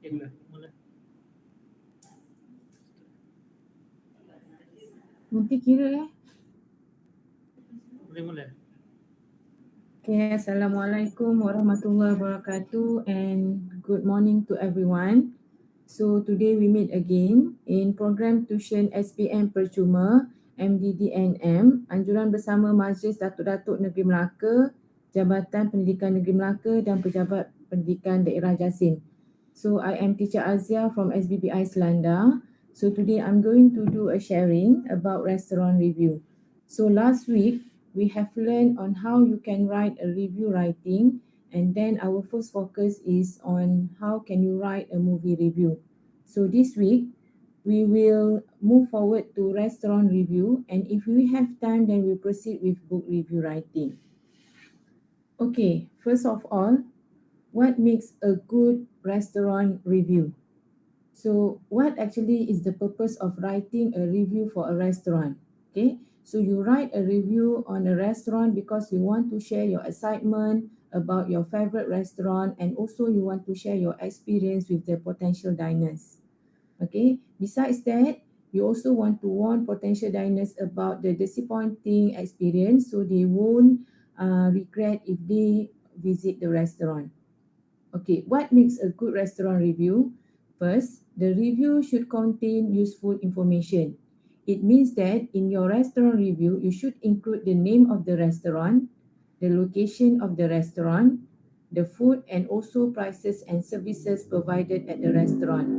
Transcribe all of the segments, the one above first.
Okay, mula. Nanti kira Boleh mula. Okay, Assalamualaikum warahmatullahi wabarakatuh and good morning to everyone. So today we meet again in program Tuisyen SPM Percuma MDDNM, anjuran bersama Majlis Datuk-Datuk Negeri Melaka, Jabatan Pendidikan Negeri Melaka dan Pejabat Pendidikan Daerah Jasin. So I am Teacher Aziah from SBBI Selandar. So today I'm going to do a sharing about restaurant review. So last week we have learned on how you can write a review writing, and then our first focus is on how can you write a movie review. So this week we will move forward to restaurant review, and if we have time then we'll proceed with book review writing. Okay, first of all, what makes a good restaurant review? So what actually is the purpose of writing a review for a restaurant? Okay, so you write a review on a restaurant because you want to share your excitement about your favorite restaurant, and also you want to share your experience with the potential diners. Okay, besides that, you also want to warn potential diners about the disappointing experience so they won't regret if they visit the restaurant. Okay, what makes a good restaurant review? First, the review should contain useful information. It means that in your restaurant review, you should include the name of the restaurant, the location of the restaurant, the food, and also prices and services provided at the restaurant.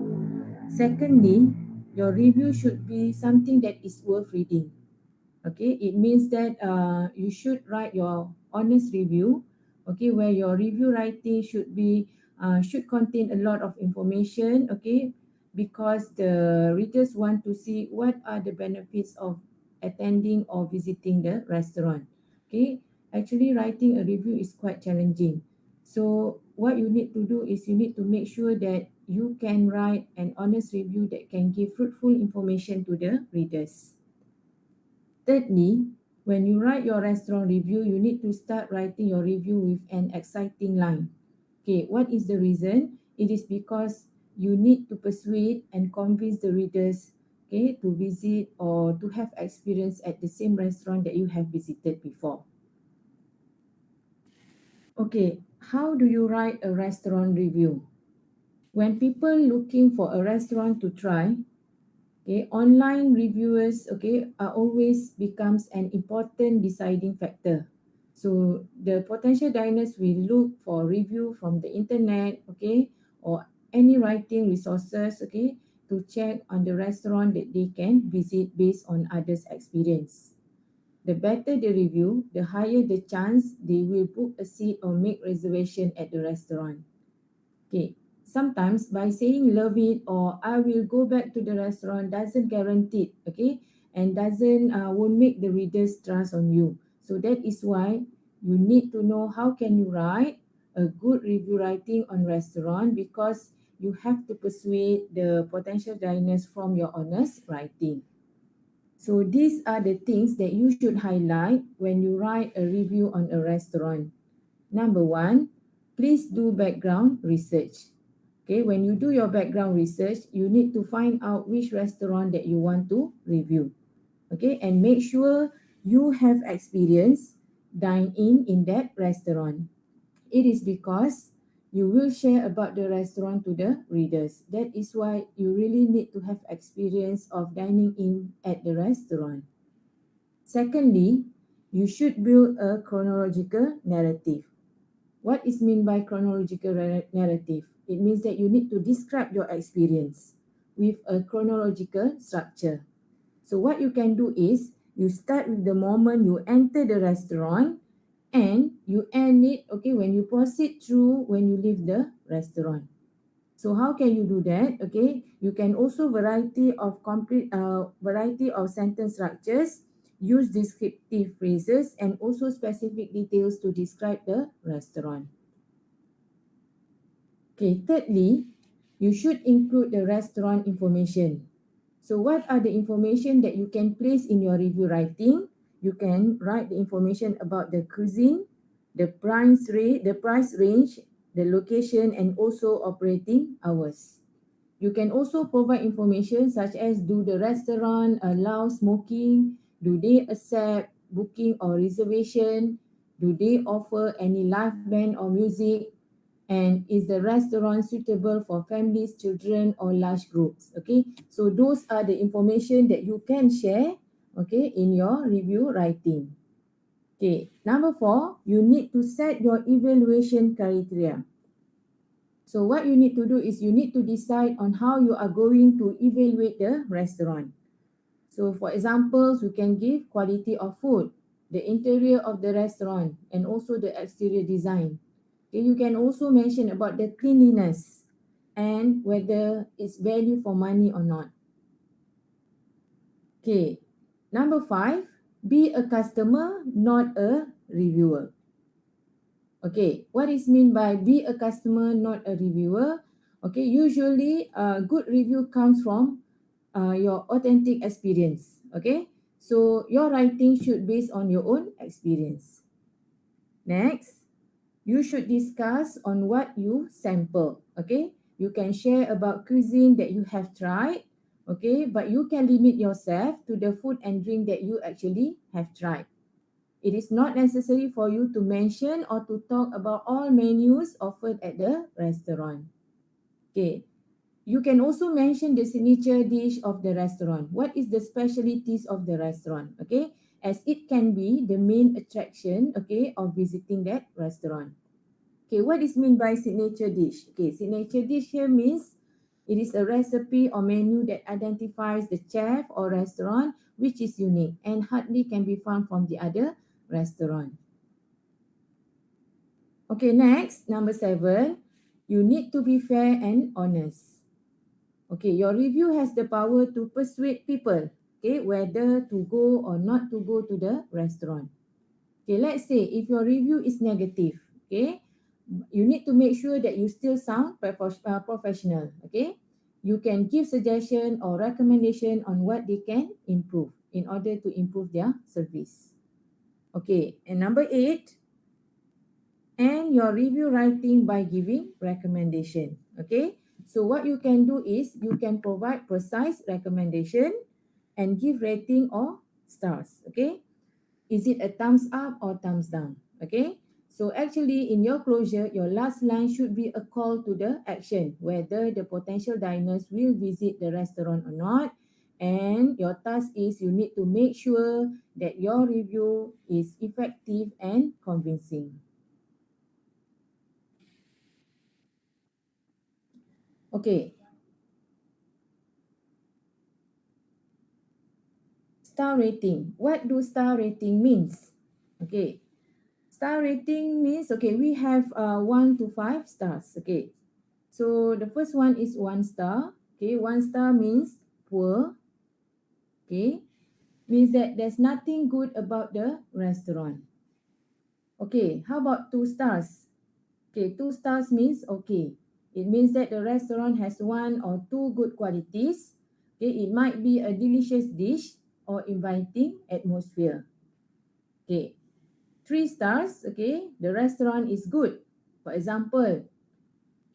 Secondly, your review should be something that is worth reading. Okay, it means that you should write your honest review. Okay, where your review writing should contain a lot of information. Okay, because the readers want to see what are the benefits of attending or visiting the restaurant. Okay, actually writing a review is quite challenging. So what you need to do is you need to make sure that you can write an honest review that can give fruitful information to the readers. Thirdly, when you write your restaurant review, you need to start writing your review with an exciting line. Okay, what is the reason? It is because you need to persuade and convince the readers, okay, to visit or to have experience at the same restaurant that you have visited before. Okay, how do you write a restaurant review? When people looking for a restaurant to try, okay, online reviewers, okay, are always becomes an important deciding factor. So the potential diners will look for review from the internet, okay, or any writing resources, okay, to check on the restaurant that they can visit based on others' experience. The better the review, the higher the chance they will book a seat or make reservation at the restaurant. Okay, sometimes by saying love it or I will go back to the restaurant doesn't guarantee, okay, and doesn't won't make the readers trust on you. So that is why you need to know how can you write a good review writing on restaurant, because you have to persuade the potential diners from your honest writing. So these are the things that you should highlight when you write a review on a restaurant. Number one, please do background research. Okay, when you do your background research, you need to find out which restaurant that you want to review. Okay, and make sure you have experience dine in that restaurant. It is because you will share about the restaurant to the readers. That is why you really need to have experience of dining in at the restaurant. Secondly, you should build a chronological narrative. What is meant by chronological narrative? It means that you need to describe your experience with a chronological structure. So what you can do is you start with the moment you enter the restaurant and you end it, okay, when you proceed through when you leave the restaurant. So how can you do that? Okay, you can also variety of sentence structures, use descriptive phrases and also specific details to describe the restaurant. Okay, thirdly, you should include the restaurant information. So what are the information that you can place in your review writing? You can write the information about the cuisine, the price range, the location, and also operating hours. You can also provide information such as, do the restaurant allow smoking? Do they accept booking or reservation? Do they offer any live band or music? And is the restaurant suitable for families, children, or large groups? Okay, so those are the information that you can share, okay, in your review writing. Okay, number 4, you need to set your evaluation criteria. So what you need to do is you need to decide on how you are going to evaluate the restaurant. So for examples, you can give quality of food, the interior of the restaurant, and also the exterior design. Okay, you can also mention about the cleanliness and whether it's value for money or not. Okay, number 5, be a customer, not a reviewer. Okay, what is mean by be a customer, not a reviewer? Okay, usually a good review comes from your authentic experience. Okay, so your writing should based on your own experience. Next, you should discuss on what you sample. Okay, you can share about cuisine that you have tried. Okay, but you can limit yourself to the food and drink that you actually have tried. It is not necessary for you to mention or to talk about all menus offered at the restaurant. Okay. You can also mention the signature dish of the restaurant. What is the specialties of the restaurant? Okay. As it can be the main attraction, okay, of visiting that restaurant. Okay. What is mean by signature dish? Okay. Signature dish here means it is a recipe or menu that identifies the chef or restaurant which is unique and hardly can be found from the other restaurant. Okay, next, number 7, you need to be fair and honest. Okay, your review has the power to persuade people, okay, whether to go or not to go to the restaurant. Okay, let's say if your review is negative, okay, you need to make sure that you still sound professional, okay. You can give suggestion or recommendation on what they can improve in order to improve their service. Okay, and number 8, and your review writing by giving recommendation. Okay, so what you can do is you can provide precise recommendation and give rating or stars. Okay, is it a thumbs up or thumbs down? Okay, so actually in your closure, your last line should be a call to the action, whether the potential diners will visit the restaurant or not. And your task is you need to make sure that your review is effective and convincing. Okay, star rating. What do star rating means? Okay, star rating means, okay, we have 1 to 5 stars. Okay, so the first one is 1 star. Okay, 1 star means poor. Okay, means that there's nothing good about the restaurant. Okay, how about 2 stars? Okay, 2 stars means okay. It means that the restaurant has 1 or 2 good qualities. Okay, it might be a delicious dish or inviting atmosphere. Okay, 3 stars, okay, the restaurant is good. For example,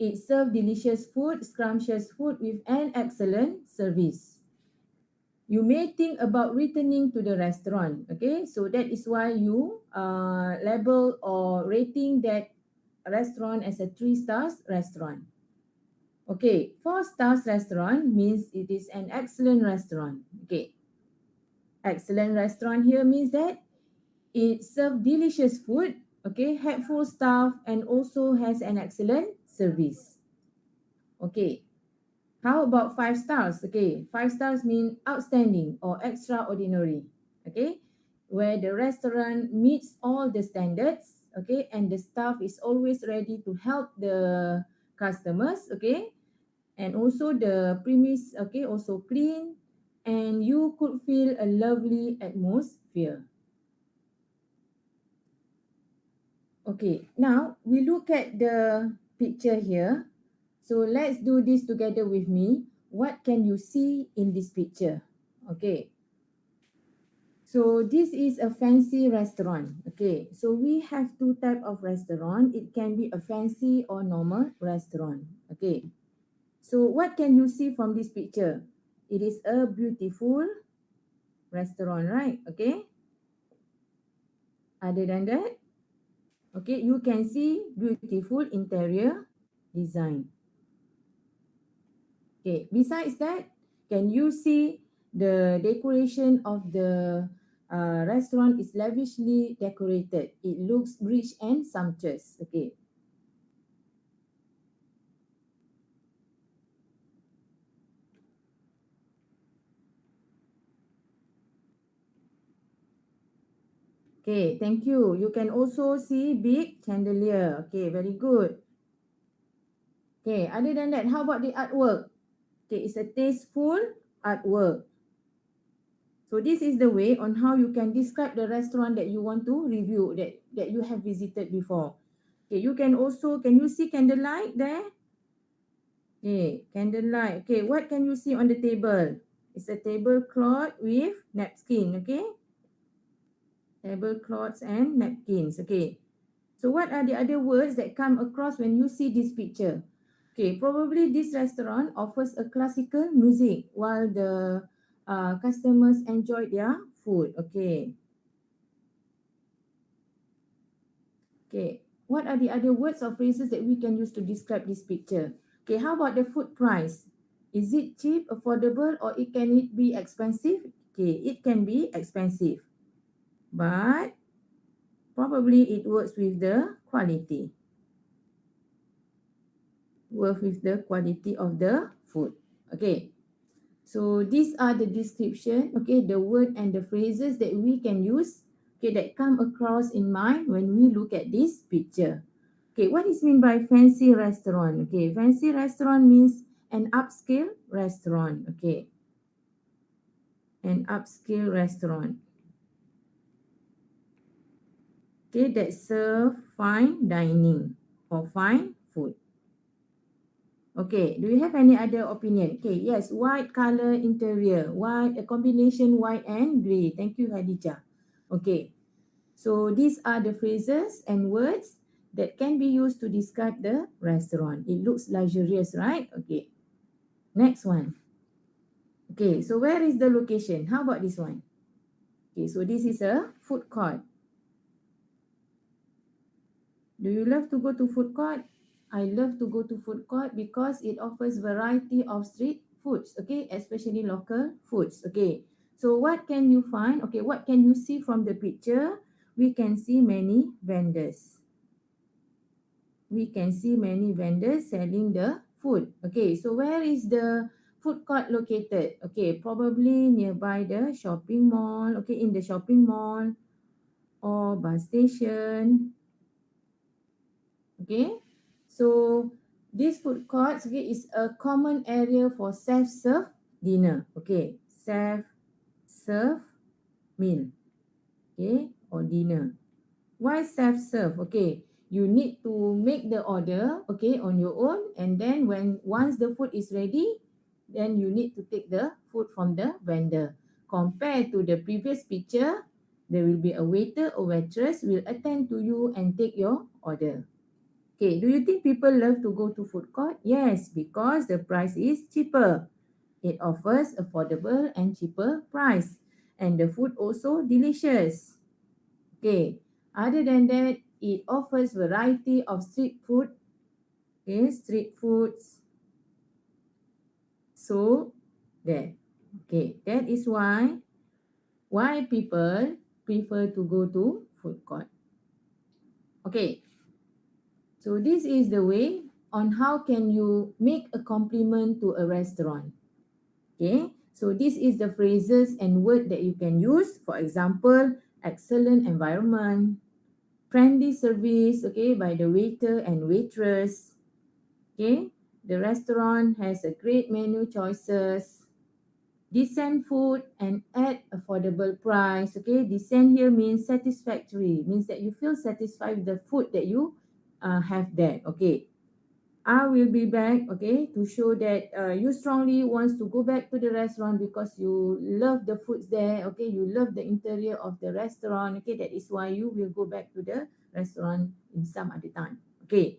it serves delicious food, scrumptious food with an excellent service. You may think about returning to the restaurant, okay, so that is why you label or rating that restaurant as a 3 stars restaurant. Okay, 4 stars restaurant means it is an excellent restaurant. Okay, excellent restaurant here means that it serves delicious food, okay, helpful staff, and also has an excellent service. Okay, how about 5 stars? Okay, 5 stars mean outstanding or extraordinary. Okay, where the restaurant meets all the standards, okay, and the staff is always ready to help the customers, okay, and also the premise, okay, also clean, and you could feel a lovely atmosphere. Okay, now we look at the picture here. So let's do this together with me. What can you see in this picture? Okay, so this is a fancy restaurant. Okay, so we have two type of restaurant. It can be a fancy or normal restaurant. Okay, So what can you see from this picture? It is a beautiful restaurant, right? Okay. Other than that, okay, you can see beautiful interior design. Okay, besides that, can you see the decoration of the restaurant is lavishly decorated. It looks rich and sumptuous. Okay. Okay, thank you. You can also see big chandelier. Okay, very good. Okay, other than that, how about the artwork? Okay, it's a tasteful artwork. So this is the way on how you can describe the restaurant that you want to review, that you have visited before. Okay, you can also, can you see candlelight there? Okay, candlelight. Okay, what can you see on the table? It's a tablecloth with napkin, okay? Tablecloths and napkins, okay. So what are the other words that come across when you see this picture? Okay, probably this restaurant offers a classical music while the customers enjoy their food. Okay. Okay. What are the other words or phrases that we can use to describe this picture? Okay, how about the food price? Is it cheap, affordable, or can it be expensive? Okay, it can be expensive, but probably it works with the quality. Work with the quality of the food. Okay. So these are the description, okay, the word and the phrases that we can use, okay, that come across in mind when we look at this picture. Okay, what is mean by fancy restaurant? Okay, fancy restaurant means an upscale restaurant. Okay, an upscale restaurant. Okay, that serve fine dining or fine food. Okay, do you have any other opinion? Okay, yes, white color interior, white, a combination white and grey. Thank you, Khadijah. Okay, so these are the phrases and words that can be used to describe the restaurant. It looks luxurious, right? Okay, next one. Okay, so where is the location? How about this one? Okay, so this is a food court. Do you love to go to food court? I love to go to food court because it offers variety of street foods, okay, especially local foods, okay. So what can you find? Okay, what can you see from the picture? We can see many vendors. We can see many vendors selling the food. Okay, so where is the food court located? Okay, probably nearby the shopping mall, okay, in the shopping mall or bus station. Okay, so this food court, okay, is a common area for self-serve dinner. Okay, self-serve meal, okay, or dinner. Why self-serve? Okay, you need to make the order, okay, on your own, and then once the food is ready, then you need to take the food from the vendor. Compared to the previous picture, there will be a waiter or waitress will attend to you and take your order. Okay, do you think people love to go to food court? Yes, because the price is cheaper. It offers affordable and cheaper price. And the food also delicious. Okay, other than that, it offers variety of street food. Okay, street foods. So, that. Okay, that is why people prefer to go to food court. Okay, so this is the way on how can you make a compliment to a restaurant. Okay, so this is the phrases and word that you can use. For example, excellent environment, friendly service, okay, by the waiter and waitress. Okay, the restaurant has a great menu choices, decent food and at affordable price. Okay, decent here means satisfactory, means that you feel satisfied with the food that you have there. Okay, I will be back, okay, to show that you strongly wants to go back to the restaurant because you love the foods there, okay, you love the interior of the restaurant, okay, that is why you will go back to the restaurant in some other time. Okay,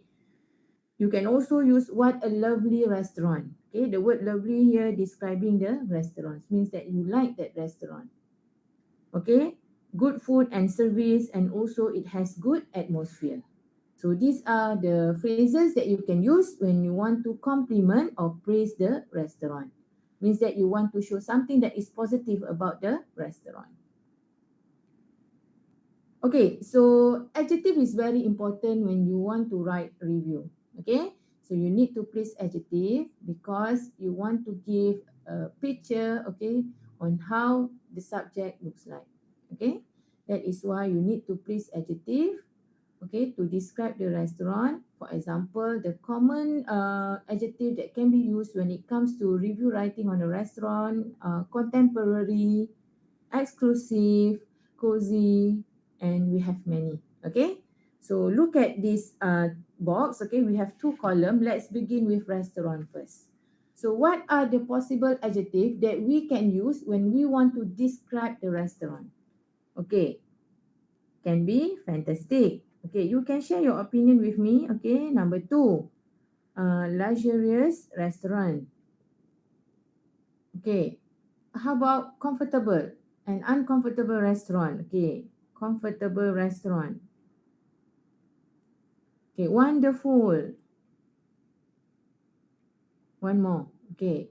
You can also use what a lovely restaurant. Okay, the word lovely here describing the restaurant means that you like that restaurant. Okay, good food and service, and also it has good atmosphere. So these are the phrases that you can use when you want to compliment or praise the restaurant. Means that you want to show something that is positive about the restaurant. Okay, so adjective is very important when you want to write review. Okay, so you need to place adjective because you want to give a picture, okay, on how the subject looks like. Okay, that is why you need to place adjective, okay, to describe the restaurant. For example, the common adjective that can be used when it comes to review writing on a restaurant, contemporary, exclusive, cozy, and we have many. Okay, so look at this box. Okay, we have two columns. Let's begin with restaurant first. So what are the possible adjectives that we can use when we want to describe the restaurant? Okay, can be fantastic. Okay, you can share your opinion with me. Okay, number two, luxurious restaurant. Okay, how about comfortable? An uncomfortable restaurant. Okay, comfortable restaurant. Okay, wonderful. One more. Okay,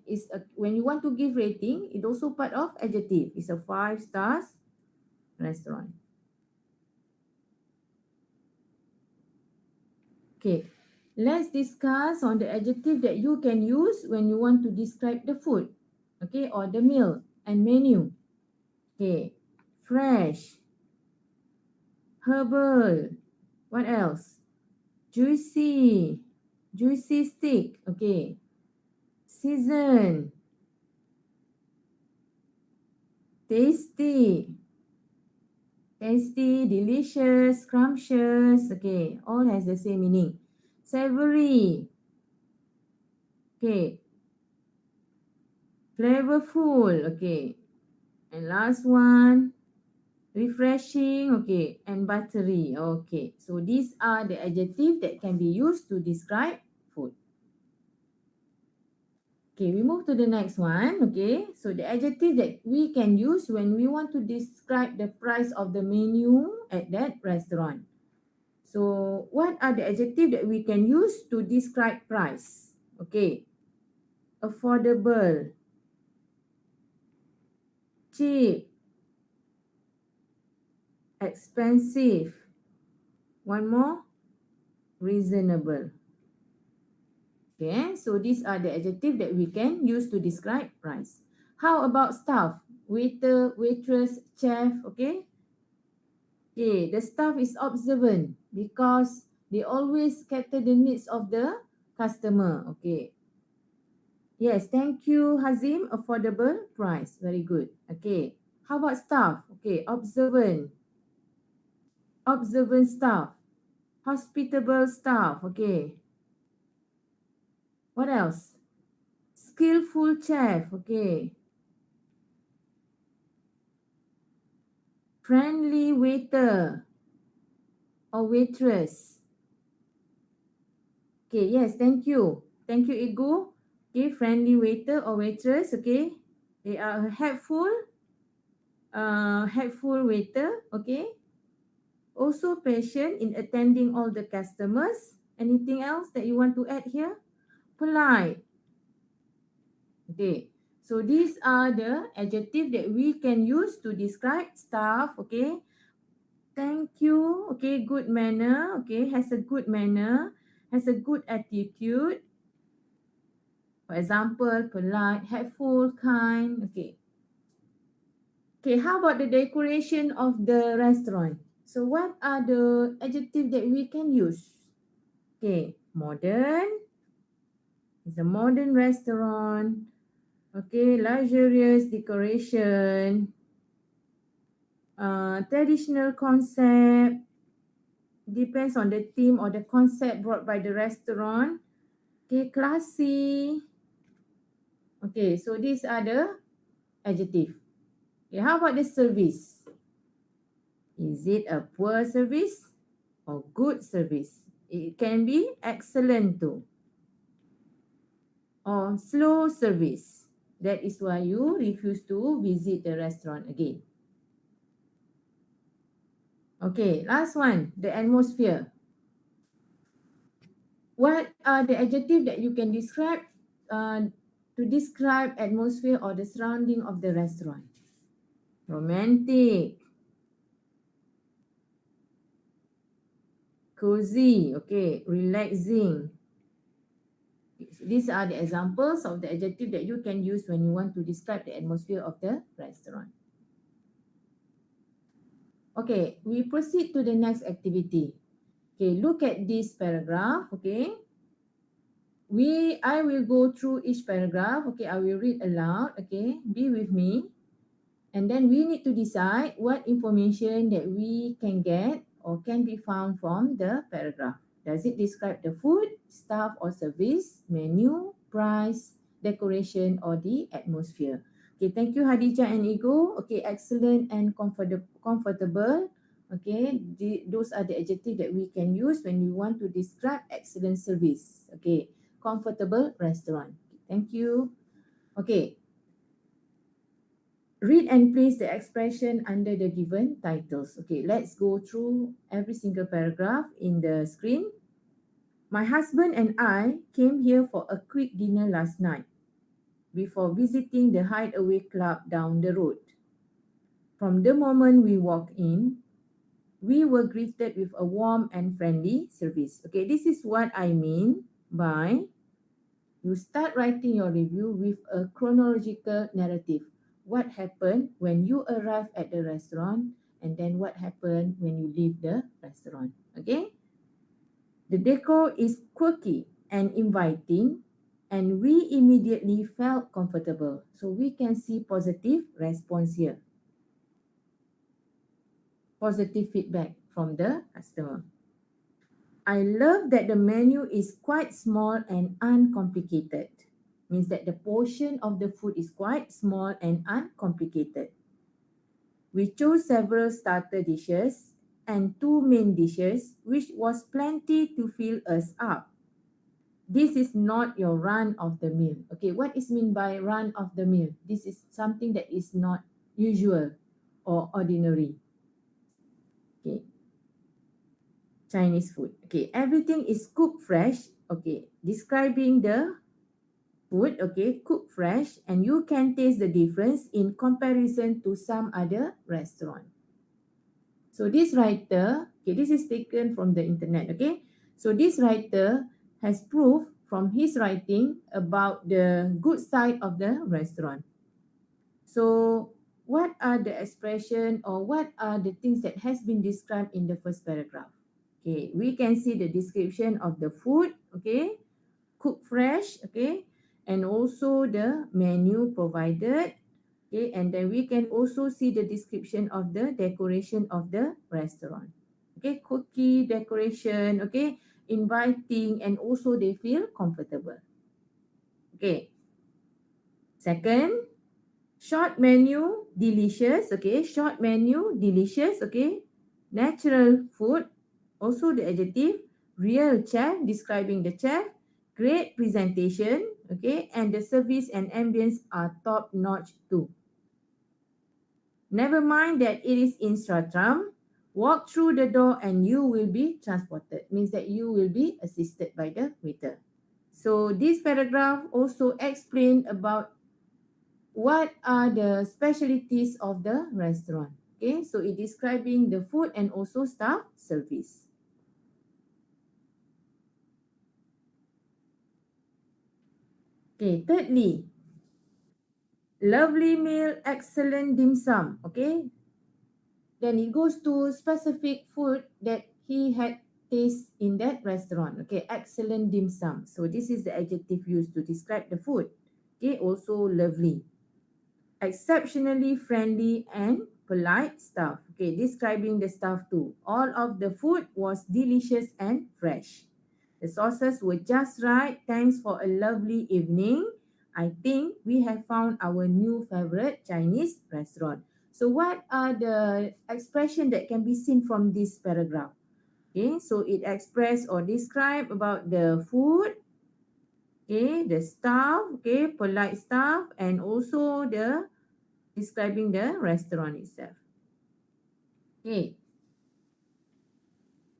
when you want to give rating, it's also part of adjective. It's a 5 stars restaurant. Okay, let's discuss on the adjective that you can use when you want to describe the food. Okay, or the meal and menu. Okay, fresh, herbal. What else? Juicy, juicy stick. Okay, season, tasty, tasty, delicious, scrumptious. Okay, all has the same meaning. Savory. Okay, flavorful. Okay, and last one, refreshing. Okay, and buttery. Okay, so these are the adjectives that can be used to describe food. Okay, we move to the next one. Okay, so the adjective that we can use when we want to describe the price of the menu at that restaurant. So, what are the adjectives that we can use to describe price? Okay, affordable, cheap, expensive. One more, reasonable. Okay, so these are the adjectives that we can use to describe price. How about staff? Waiter, waitress, chef, okay? Okay, the staff is observant because they always cater the needs of the customer. Okay. Yes, thank you, Hazim. Affordable price. Very good. Okay. How about staff? Okay, observant. Observant staff. Hospitable staff. Okay. What else? Skillful chef. Okay. Friendly waiter or waitress. Okay, yes, thank you. Thank you, Igu. Okay, friendly waiter or waitress. Okay. They are helpful waiter. Okay. Also patient in attending all the customers. Anything else that you want to add here? Polite. Okay. So these are the adjectives that we can use to describe staff. Okay. Thank you. Okay. Good manner. Okay. Has a good manner. Has a good attitude. For example, polite, helpful, kind. Okay. Okay. How about the decoration of the restaurant? So what are the adjectives that we can use? Okay. Modern. It's a modern restaurant. Okay. Luxurious decoration. Traditional concept. Depends on the theme or the concept brought by the restaurant. Okay. Classy. Okay. So these are the adjectives. Okay, how about the service? Is it a poor service or good service? It can be excellent too, or slow service. That is why you refuse to visit the restaurant again. Okay, last one, the atmosphere. What are the adjectives that you can describe to describe atmosphere or the surrounding of the restaurant? Romantic, cozy, okay, relaxing. These are the examples of the adjective that you can use when you want to describe the atmosphere of the restaurant. Okay, we proceed to the next activity. Okay, look at this paragraph, okay. I will go through each paragraph, okay. I will read aloud, okay. Be with me. And then we need to decide what information that we can get or can be found from the paragraph. Does it describe the food, staff or service, menu, price, decoration or the atmosphere? Okay, thank you Hadijah and Ego. Okay, excellent and comfortable. Okay, those are the adjectives that we can use when we want to describe excellent service. Okay, comfortable restaurant. Thank you. Okay, read and place the expression under the given titles. Okay, let's go through every single paragraph in the screen. My husband and I came here for a quick dinner last night before visiting the Hideaway Club down the road. From the moment we walked in, we were greeted with a warm and friendly service. Okay, this is what I mean by you start writing your review with a chronological narrative. What happened when you arrive at the restaurant and then what happened when you leave the restaurant. Okay? The decor is quirky and inviting and we immediately felt comfortable. So we can see positive response here. Positive feedback from the customer. I love that the menu is quite small and uncomplicated. Means that the portion of the food is quite small and uncomplicated. We chose several starter dishes and 2 main dishes, which was plenty to fill us up. This is not your run of the meal. Okay, what is mean by run of the meal? This is something that is not usual or ordinary. Okay. Chinese food. Okay, everything is cooked fresh. Okay, describing the food, okay, cooked fresh, and you can taste the difference in comparison to some other restaurant. So this writer, okay, this is taken from the internet, okay. So this writer has proof from his writing about the good side of the restaurant. So what are the expression or what are the things that has been described in the first paragraph? Okay, we can see the description of the food, okay, cooked fresh, okay, and also the menu provided, okay, and then we can also see the description of the decoration of the restaurant. Okay, cookie decoration, okay, inviting, and also they feel comfortable. Okay. Second, short menu, delicious, okay, short menu, delicious, okay, natural food, also the adjective, real chef, describing the chef, great presentation, okay, and the service and ambience are top notch too. Never mind that it is in Stratram. Walk through the door and you will be transported. Means that you will be assisted by the waiter. So this paragraph also explain about what are the specialties of the restaurant. Okay, so it describing the food and also staff service. Okay, thirdly, lovely meal, excellent dim sum. Okay, then it goes to specific food that he had taste in that restaurant. Okay, excellent dim sum. So this is the adjective used to describe the food. Okay, also lovely. Exceptionally friendly and polite staff. Okay, describing the staff too. All of the food was delicious and fresh. The sauces were just right. Thanks for a lovely evening. I think we have found our new favorite Chinese restaurant. So what are the expression that can be seen from this paragraph? Okay, so it express or describe about the food, okay, the staff, okay, polite staff, and also the describing the restaurant itself. Okay,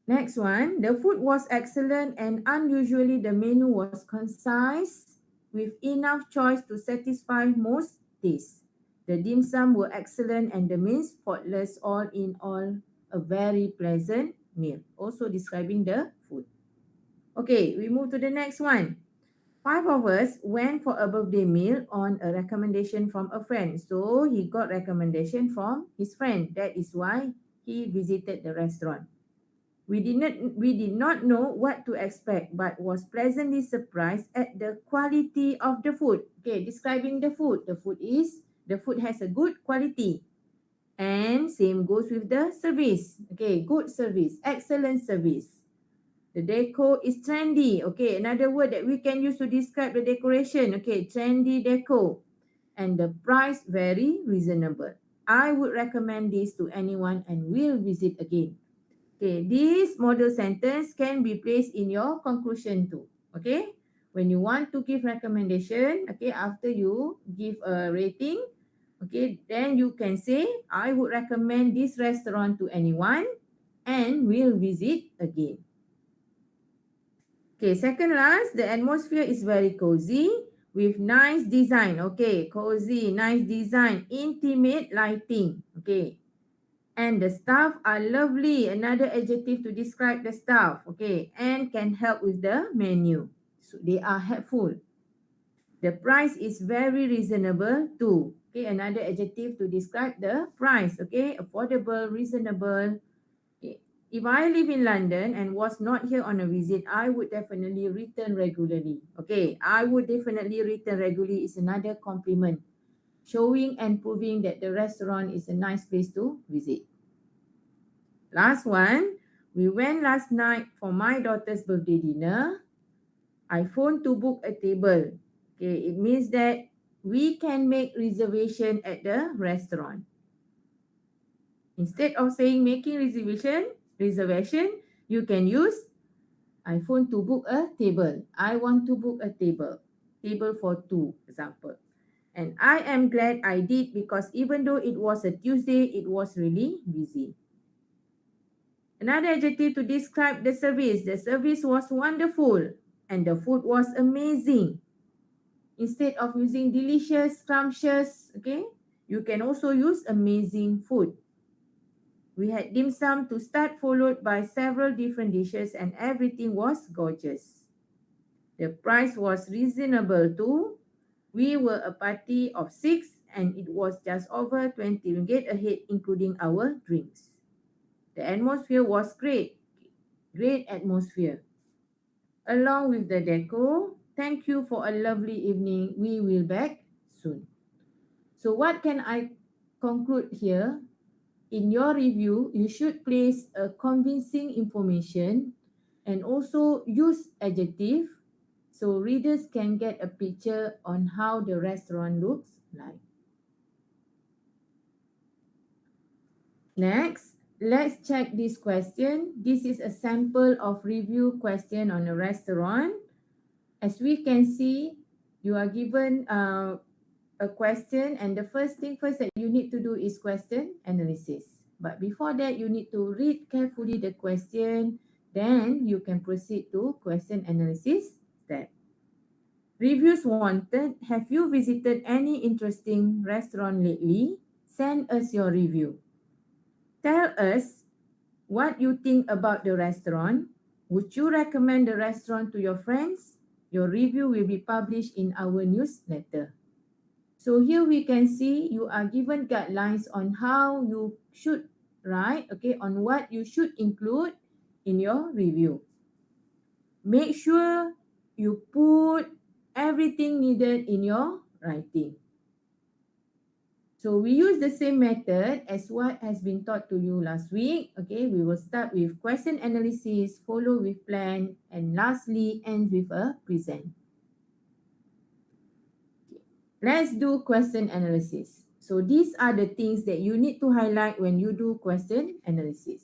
next one, the food was excellent and unusually the menu was concise with enough choice to satisfy most tastes. The dim sum were excellent and the meals faultless, all in all a very pleasant meal. Also describing the food. Okay, we move to the next one. Five of us went for a birthday meal on a recommendation from a friend. So he got recommendation from his friend. That is why he visited the restaurant. We did not know what to expect, but was pleasantly surprised at the quality of the food. Okay, describing the food. The food has a good quality. And same goes with the service. Okay, good service, excellent service. The deco is trendy. Okay, another word that we can use to describe the decoration. Okay, trendy deco. And the price very reasonable. I would recommend this to anyone and will visit again. Okay, this model sentence can be placed in your conclusion too. Okay, when you want to give recommendation, okay, after you give a rating, okay, then you can say, I would recommend this restaurant to anyone and will visit again. Okay, second last, the atmosphere is very cozy with nice design. Okay, cozy, nice design, intimate lighting. Okay, and the staff are lovely. Another adjective to describe the staff. Okay, and can help with the menu. So they are helpful. The price is very reasonable too. Okay, another adjective to describe the price. Okay, affordable, reasonable. Okay. If I live in London and was not here on a visit, I would definitely return regularly. Okay, I would definitely return regularly is another compliment, showing and proving that the restaurant is a nice place to visit. Last one, we went last night for my daughter's birthday dinner. I phoned to book a table. Okay, it means that we can make reservation at the restaurant. Instead of saying making reservation, you can use I phone to book a table. I want to book a table. Table for two, example. And I am glad I did because even though it was a Tuesday, it was really busy. Another adjective to describe the service. The service was wonderful and the food was amazing. Instead of using delicious, scrumptious, okay, you can also use amazing food. We had dim sum to start, followed by several different dishes, and everything was gorgeous. The price was reasonable too. We were a party of 6 and it was just over 20 ringgit a head, including our drinks. The atmosphere was great. Great atmosphere. Along with the deco, thank you for a lovely evening. We will back soon. So what can I conclude here? In your review, you should place a convincing information and also use adjective so readers can get a picture on how the restaurant looks like. Next, let's check this question. This is a sample of review question on a restaurant. As we can see, you are given a question, and the first thing first that you need to do is question analysis. But before that, you need to read carefully the question, then you can proceed to question analysis step. Reviews wanted. Have you visited any interesting restaurant lately? Send us your review. Tell us what you think about the restaurant. Would you recommend the restaurant to your friends? Your review will be published in our newsletter. So here we can see you are given guidelines on how you should write, okay, on what you should include in your review. Make sure you put everything needed in your writing. So we use the same method as what has been taught to you last week. Okay, we will start with question analysis, follow with plan, and lastly end with a present. Let's do question analysis. So these are the things that you need to highlight when you do question analysis.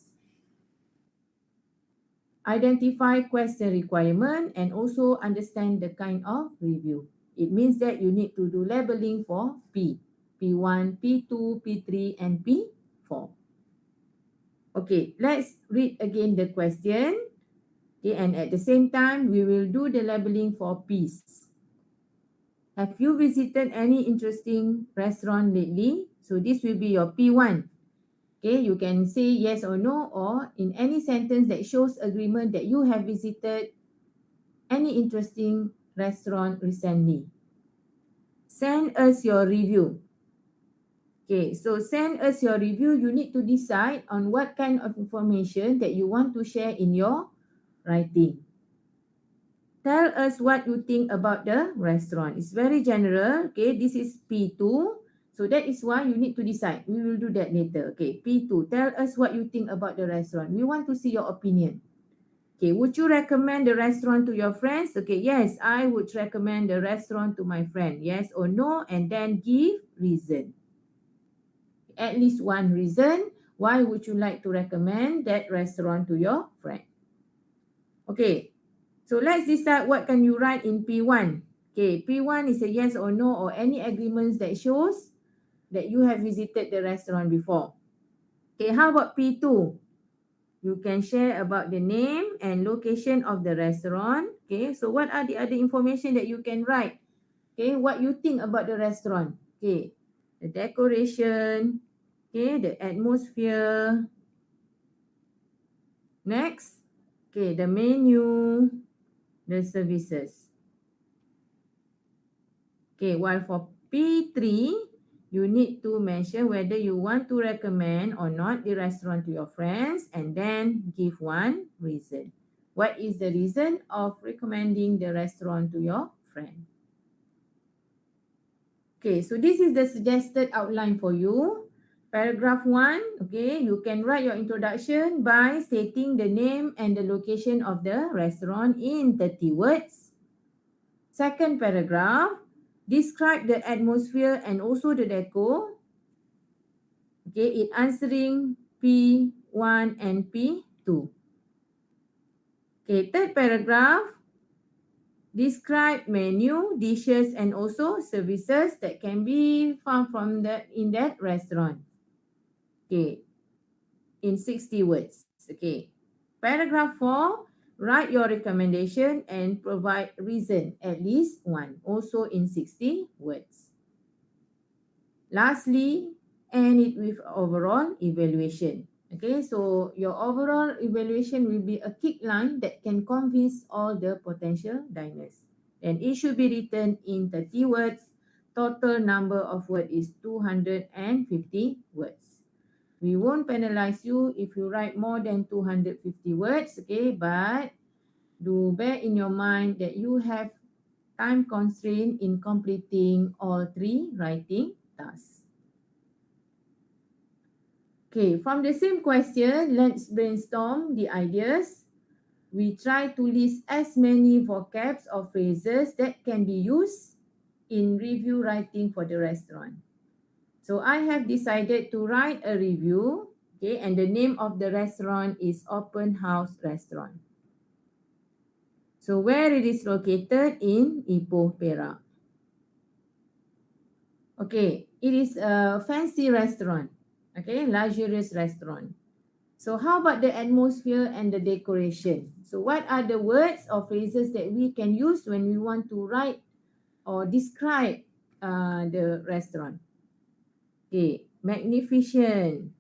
identify question requirement, and also understand the kind of review. It means that you need to do labeling for P, P1, P2, P3, and P4. Okay, let's read again the question. Okay, and at the same time, we will do the labeling for P's. Have you visited any interesting restaurant lately? So this will be your P1. Okay, you can say yes or no, or in any sentence that shows agreement that you have visited any interesting restaurant recently. Send us your review. Okay, so send us your review. You need to decide on what kind of information that you want to share in your writing. Tell us what you think about the restaurant. It's very general. Okay, this is P2. So that is why you need to decide. We will do that later. Okay, P2. Tell us what you think about the restaurant. We want to see your opinion. Okay, would you recommend the restaurant to your friends? Okay, yes, I would recommend the restaurant to my friend. Yes or no, and then give reason. At least one reason. Why would you like to recommend that restaurant to your friend? Okay, so let's decide what can you write in P1. Okay, P1 is a yes or no or any agreements that shows that you have visited the restaurant before. Okay, how about P2? You can share about the name and location of the restaurant. Okay, so what are the other information that you can write? Okay, what you think about the restaurant? Okay, the decoration, okay, the atmosphere. Next, okay, the menu, the services. Okay, while for P3, you need to mention whether you want to recommend or not the restaurant to your friends and then give one reason. What is the reason of recommending the restaurant to your friend? Okay, so this is the suggested outline for you. Paragraph 1, okay, you can write your introduction by stating the name and the location of the restaurant in 30 words. Second paragraph, describe the atmosphere and also the decor. Okay, it answering P1 and P2. Okay, third paragraph, describe menu, dishes, and also services that can be found from in that restaurant. Okay, in 60 words. Okay, paragraph 4, write your recommendation and provide reason, at least one, also in 60 words. Lastly, end it with overall evaluation. Okay, so your overall evaluation will be a kick line that can convince all the potential diners. And it should be written in 30 words. Total number of words is 250 words. We won't penalize you if you write more than 250 words, okay? But do bear in your mind that you have time constraint in completing all 3 writing tasks. Okay, from the same question, let's brainstorm the ideas. We try to list as many vocabs or phrases that can be used in review writing for the restaurant. So I have decided to write a review, okay, and the name of the restaurant is Open House Restaurant. So where it is located in Ipoh, Perak. Okay, it is a fancy restaurant, okay, luxurious restaurant. So how about the atmosphere and the decoration? So what are the words or phrases that we can use when we want to write or describe the restaurant? Okay, magnificent.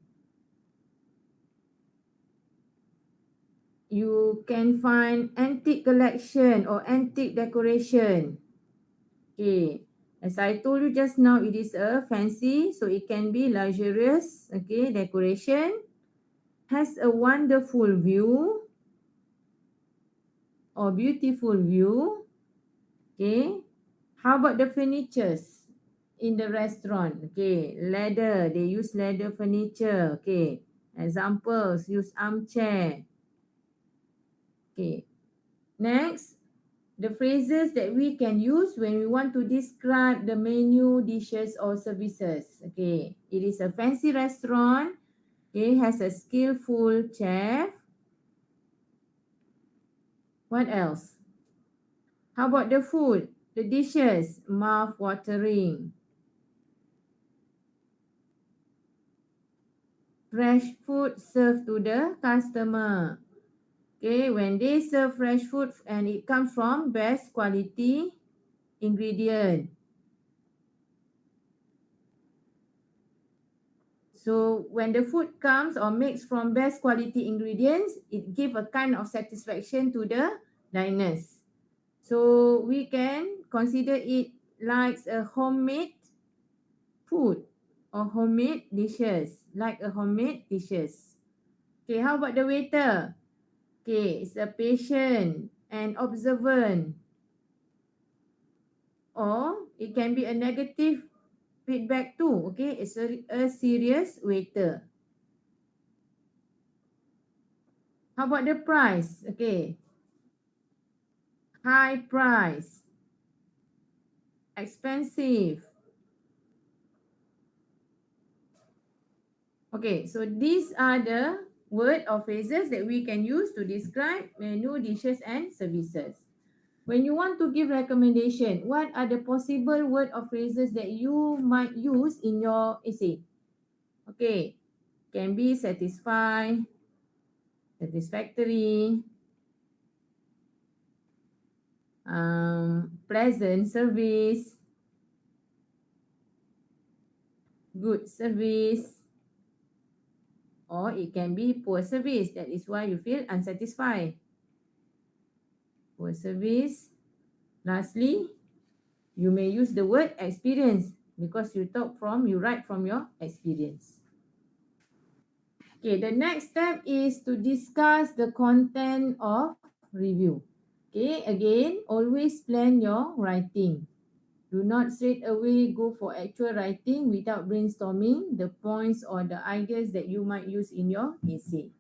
You can find antique collection or antique decoration. Okay, as I told you just now, it is a fancy, so it can be luxurious, okay, decoration. Has a wonderful view or beautiful view. Okay, how about the furnitures in the restaurant? Okay, leather, they use leather furniture. Okay, examples, use armchair. Okay, next, the phrases that we can use when we want to describe the menu, dishes, or services. Okay, it is a fancy restaurant. Okay, has a skillful chef. What else? How about the food? The dishes, mouth-watering. Fresh food served to the customer. Okay, when they serve fresh food and it comes from best quality ingredient. So when the food comes or makes from best quality ingredients, it gives a kind of satisfaction to the diners. So we can consider it like a homemade food or homemade dishes, like a homemade dishes. Okay, how about the waiter? Okay, it's a patient and observant, or it can be a negative feedback too. Okay, it's a serious waiter. How about the price? Okay, high price, expensive. Okay, so these are the word or phrases that we can use to describe menu, dishes, and services. When you want to give recommendation, what are the possible word or phrases that you might use in your essay? Okay, can be satisfy, satisfactory, pleasant service, good service, or it can be poor service. That is why you feel unsatisfied. Poor service. Lastly, you may use the word experience because you write from your experience. Okay, the next step is to discuss the content of review. Okay, again, always plan your writing. Do not straight away go for actual writing without brainstorming the points or the ideas that you might use in your essay.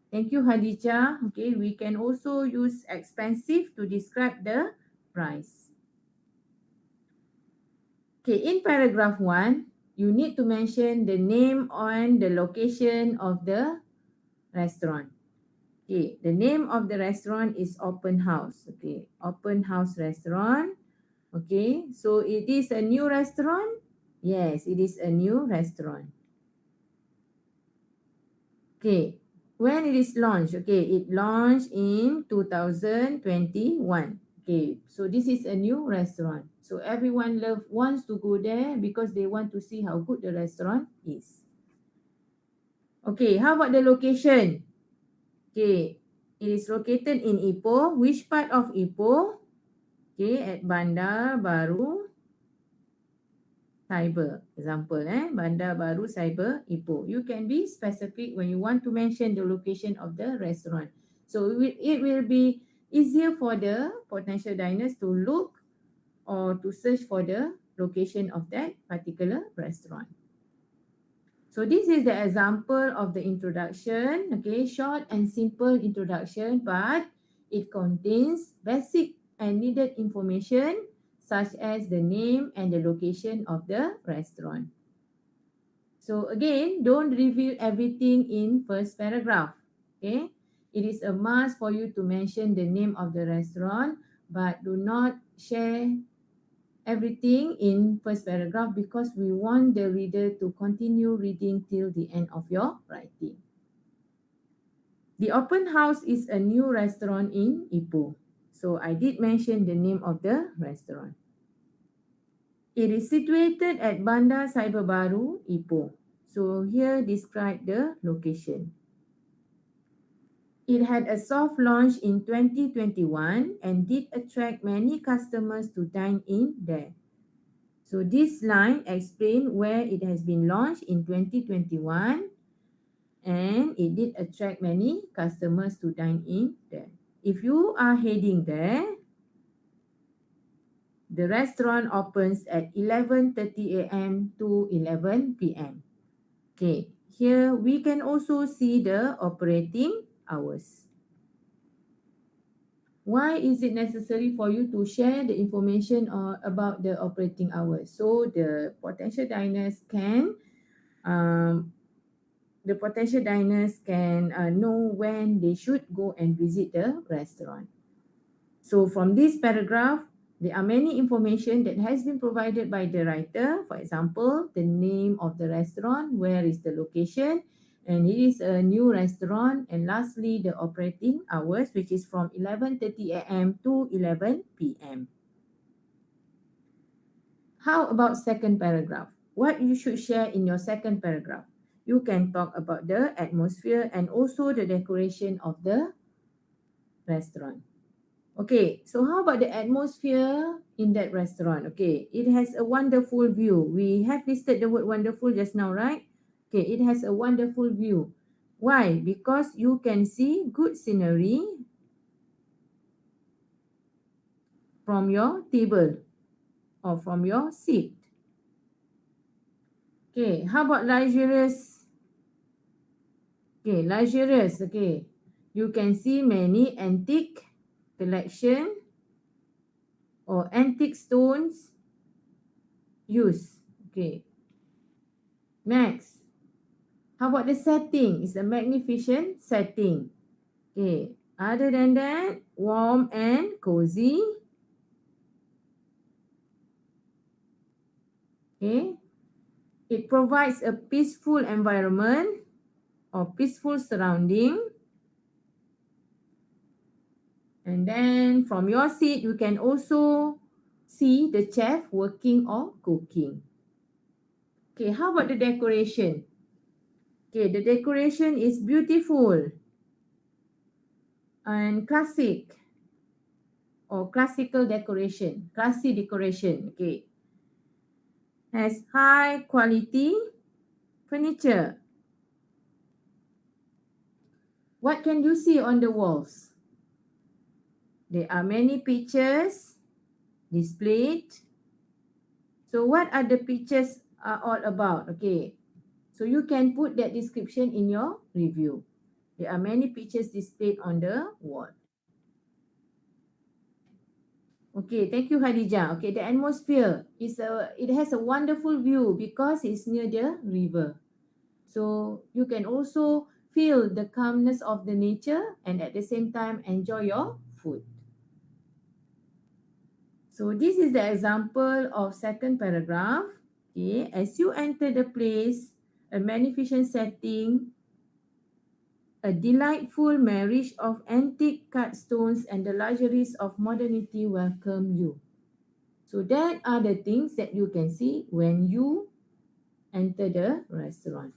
Thank you, Hadija. Okay, we can also use expensive to describe the price. Okay, in paragraph 1, you need to mention the name and the location of the restaurant. Okay, the name of the restaurant is Open House. Okay, Open House Restaurant. Okay, so it is a new restaurant? Yes, it is a new restaurant. Okay, when it is launched? Okay, it launched in 2021. Okay, so this is a new restaurant. So everyone wants to go there because they want to see how good the restaurant is. Okay, how about the location? Okay, it is located in Ipoh. Which part of Ipoh? Okay, at Bandar Baru Cyber. Example, Bandar Baru Cyber Ipoh. You can be specific when you want to mention the location of the restaurant. So it will be easier for the potential diners to look or to search for the location of that particular restaurant. So this is the example of the introduction. Okay, short and simple introduction, but it contains basic and needed information such as the name and the location of the restaurant. So again, don't reveal everything in first paragraph. Okay, it is a must for you to mention the name of the restaurant, but do not share everything in first paragraph because we want the reader to continue reading till the end of your writing. The Open House is a new restaurant in Ipoh. So I did mention the name of the restaurant. It is situated at Bandar Cyber Baru, Ipoh. So here describe the location. It had a soft launch in 2021 and did attract many customers to dine in there. So this line explains where it has been launched in 2021 and it did attract many customers to dine in there. If you are heading there, the restaurant opens at 11:30 a.m. to 11 p.m. Okay, here we can also see the operating hours. Why is it necessary for you to share the information about the operating hours? So the potential diners can know when they should go and visit the restaurant. So from this paragraph, there are many information that has been provided by the writer. For example, the name of the restaurant, where is the location, and it is a new restaurant. And lastly, the operating hours, which is from 11:30 a.m. to 11 p.m. How about second paragraph? What you should share in your second paragraph? You can talk about the atmosphere and also the decoration of the restaurant. Okay, so how about the atmosphere in that restaurant? Okay, it has a wonderful view. We have listed the word wonderful just now, right? Okay, it has a wonderful view. Why? Because you can see good scenery from your table or from your seat. Okay, how about luxurious? Okay, luxurious. Okay, you can see many antique collection or antique stones used. Okay, next. How about the setting? It's a magnificent setting. Okay. Other than that, warm and cozy. Okay. It provides a peaceful environment or peaceful surrounding. And then from your seat, you can also see the chef working or cooking. Okay, how about the decoration? Okay, the decoration is beautiful and classic or classical decoration, classy decoration. Okay, has high quality furniture. What can you see on the walls? There are many pictures displayed. So what are the pictures are all about? Okay, so you can put that description in your review. There are many pictures displayed on the wall. Okay, thank you, Khadijah. Okay, the atmosphere it has a wonderful view because it's near the river. So you can also feel the calmness of the nature and at the same time enjoy your food. So this is the example of second paragraph. Okay, as you enter the place, a magnificent setting, a delightful marriage of antique cut stones and the luxuries of modernity welcome you. So that are the things that you can see when you enter the restaurant.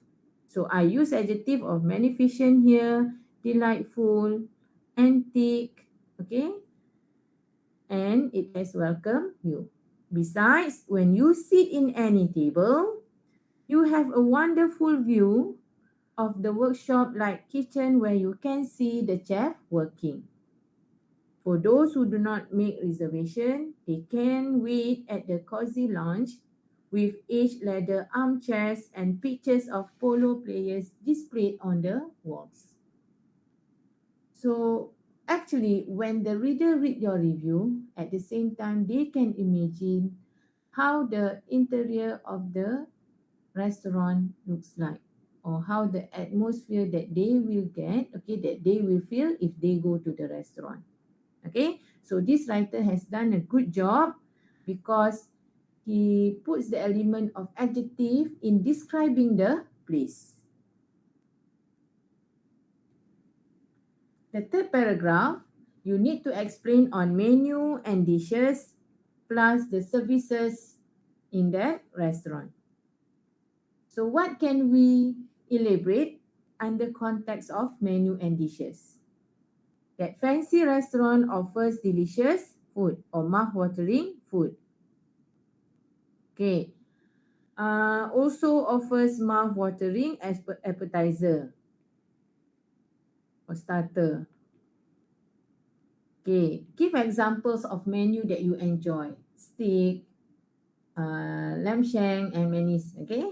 So I use adjective of magnificent here, delightful, antique, okay? And it has welcomed you. Besides, when you sit in any table, you have a wonderful view of the workshop like kitchen where you can see the chef working. For those who do not make reservation, they can wait at the cozy lounge with aged leather armchairs and pictures of polo players displayed on the walls. So actually, when the reader read your review, at the same time, they can imagine how the interior of the restaurant looks like or how the atmosphere that they will get, okay, that they will feel if they go to the restaurant. Okay, so this writer has done a good job because he puts the element of adjective in describing the place. The third paragraph, you need to explain on menu and dishes plus the services in that restaurant. So what can we elaborate under context of menu and dishes? That fancy restaurant offers delicious food or mouth-watering food. Okay. Also offers mouth-watering appetizer or starter. Okay. Give examples of menu that you enjoy. Steak, lamb shank, and manis. Okay.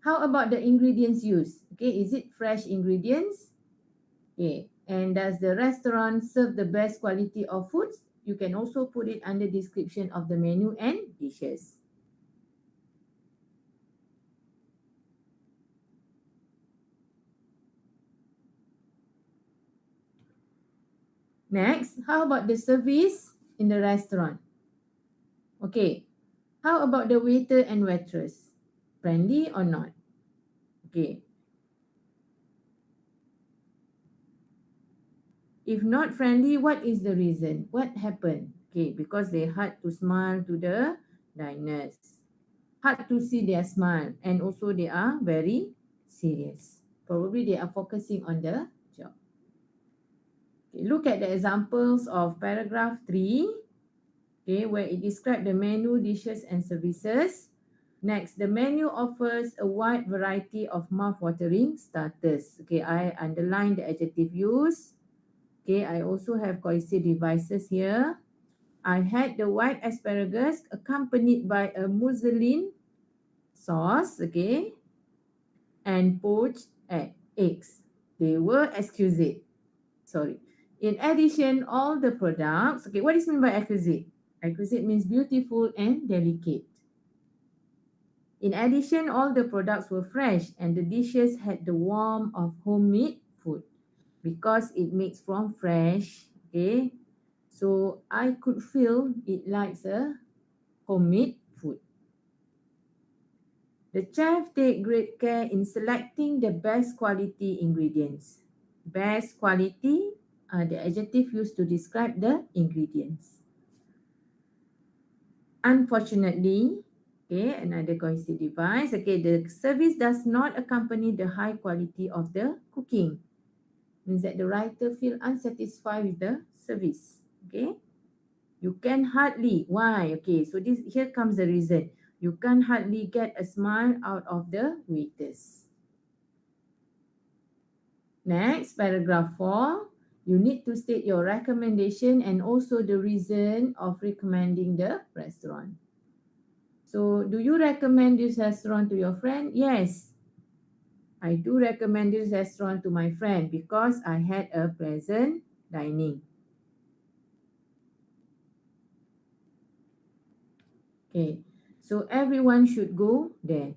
How about the ingredients used? Okay. Is it fresh ingredients? Okay. And does the restaurant serve the best quality of foods? You can also put it under description of the menu and dishes. Next, how about the service in the restaurant? Okay, how about the waiter and waitress? Friendly or not? Okay, if not friendly, what is the reason? What happened? Okay, because they had to smile to the diners. Hard to see their smile, and also they are very serious. Probably they are focusing on the job. Okay, look at the examples of paragraph 3, okay, where it describes the menu, dishes and services. Next, the menu offers a wide variety of mouth-watering starters. Okay, I underline the adjective use. Okay, I also have cohesive devices here. I had the white asparagus accompanied by a muslin sauce, okay, and poached eggs. They were exquisite. Sorry. In addition, all the products, okay, what is meant by exquisite? Exquisite means beautiful and delicate. In addition, all the products were fresh and the dishes had the warmth of homemade food because it makes from fresh, okay? So I could feel it likes a homemade food. The chef take great care in selecting the best quality ingredients. Best quality are the adjective used to describe the ingredients. Unfortunately, okay, another cohesive device. Okay, the service does not accompany the high quality of the cooking. Means that the writer feel unsatisfied with the service. Okay, you can hardly. Why? Okay, so this here comes the reason. You can hardly get a smile out of the waiters. Next, paragraph 4. You need to state your recommendation and also the reason of recommending the restaurant. So, do you recommend this restaurant to your friend? Yes, I do recommend this restaurant to my friend because I had a pleasant dining. Okay, so everyone should go there.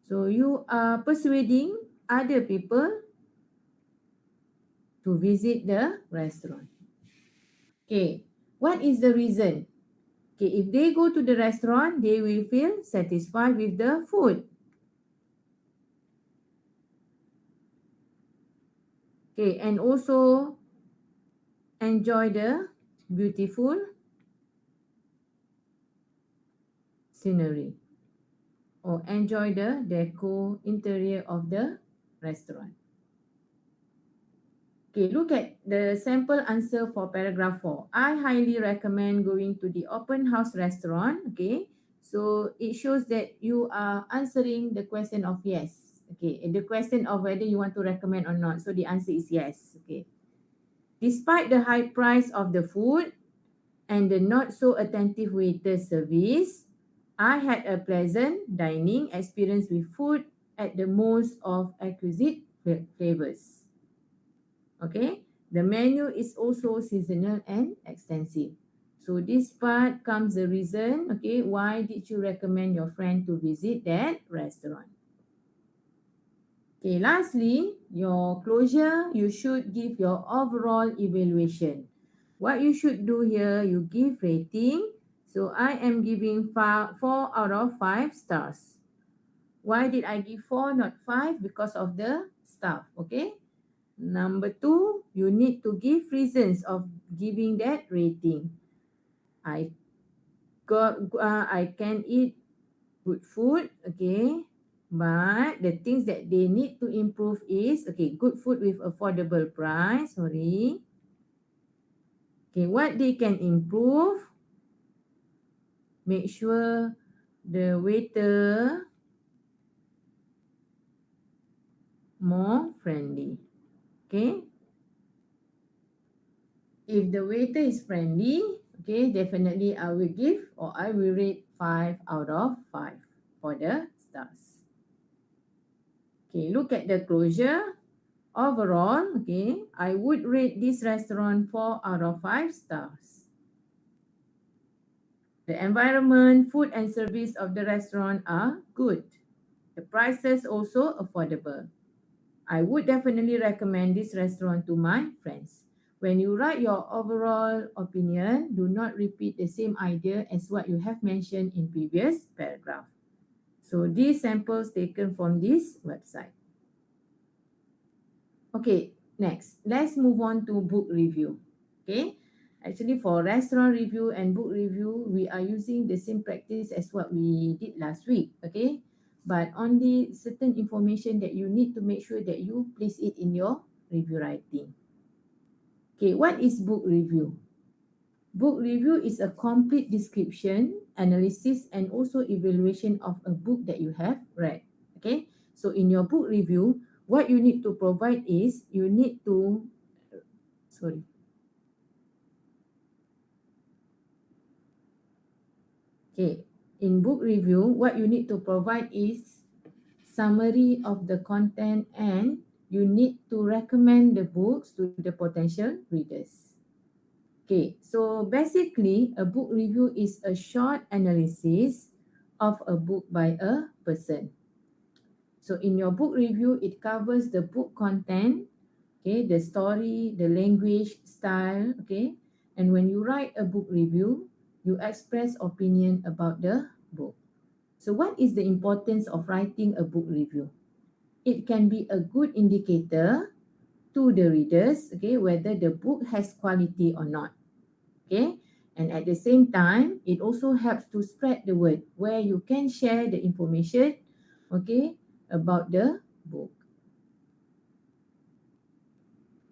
So, you are persuading other people to visit the restaurant. Okay, what is the reason? Okay, if they go to the restaurant, they will feel satisfied with the food. Okay, and also enjoy the beautiful scenery or enjoy the deco interior of the restaurant. Okay, look at the sample answer for paragraph 4. I highly recommend going to the open house restaurant. Okay, so it shows that you are answering the question of yes. Okay, and the question of whether you want to recommend or not. So the answer is yes. Okay. Despite the high price of the food and the not so attentive waiter service, I had a pleasant dining experience with food at the most of exquisite flavors. Okay, the menu is also seasonal and extensive. So this part comes the reason, okay, why did you recommend your friend to visit that restaurant? Okay, lastly, your closure, you should give your overall evaluation. What you should do here, you give rating. So I am giving 4 out of 5 stars. Why did I give 4, not 5? Because of the staff, okay? Number 2, you need to give reasons of giving that rating. I can eat good food, okay? But the things that they need to improve is, okay, good food with affordable price, sorry. Okay, what they can improve, make sure the waiter more friendly, okay? If the waiter is friendly, okay, definitely I will give or I will rate 5 out of 5 for the stars. Okay, look at the closure. Overall, okay, I would rate this restaurant 4 out of 5 stars. The environment, food and service of the restaurant are good. The prices also affordable. I would definitely recommend this restaurant to my friends. When you write your overall opinion, do not repeat the same idea as what you have mentioned in previous paragraph. So these samples taken from this website. Okay, next, let's move on to book review. Okay, actually for restaurant review and book review, we are using the same practice as what we did last week. Okay, but only certain information that you need to make sure that you place it in your review writing. Okay, what is book review? Book review is a complete description, analysis, and also evaluation of a book that you have read. Okay, so in your book review, what you need to provide is you need to, sorry. Okay, in book review, what you need to provide is summary of the content and you need to recommend the books to the potential readers. Okay, so basically, a book review is a short analysis of a book by a person. So in your book review, it covers the book content, okay, the story, the language, style, okay. And when you write a book review, you express opinion about the book. So what is the importance of writing a book review? It can be a good indicator to the readers, okay, whether the book has quality or not. Okay, and at the same time it also helps to spread the word where you can share the information, okay, about the book.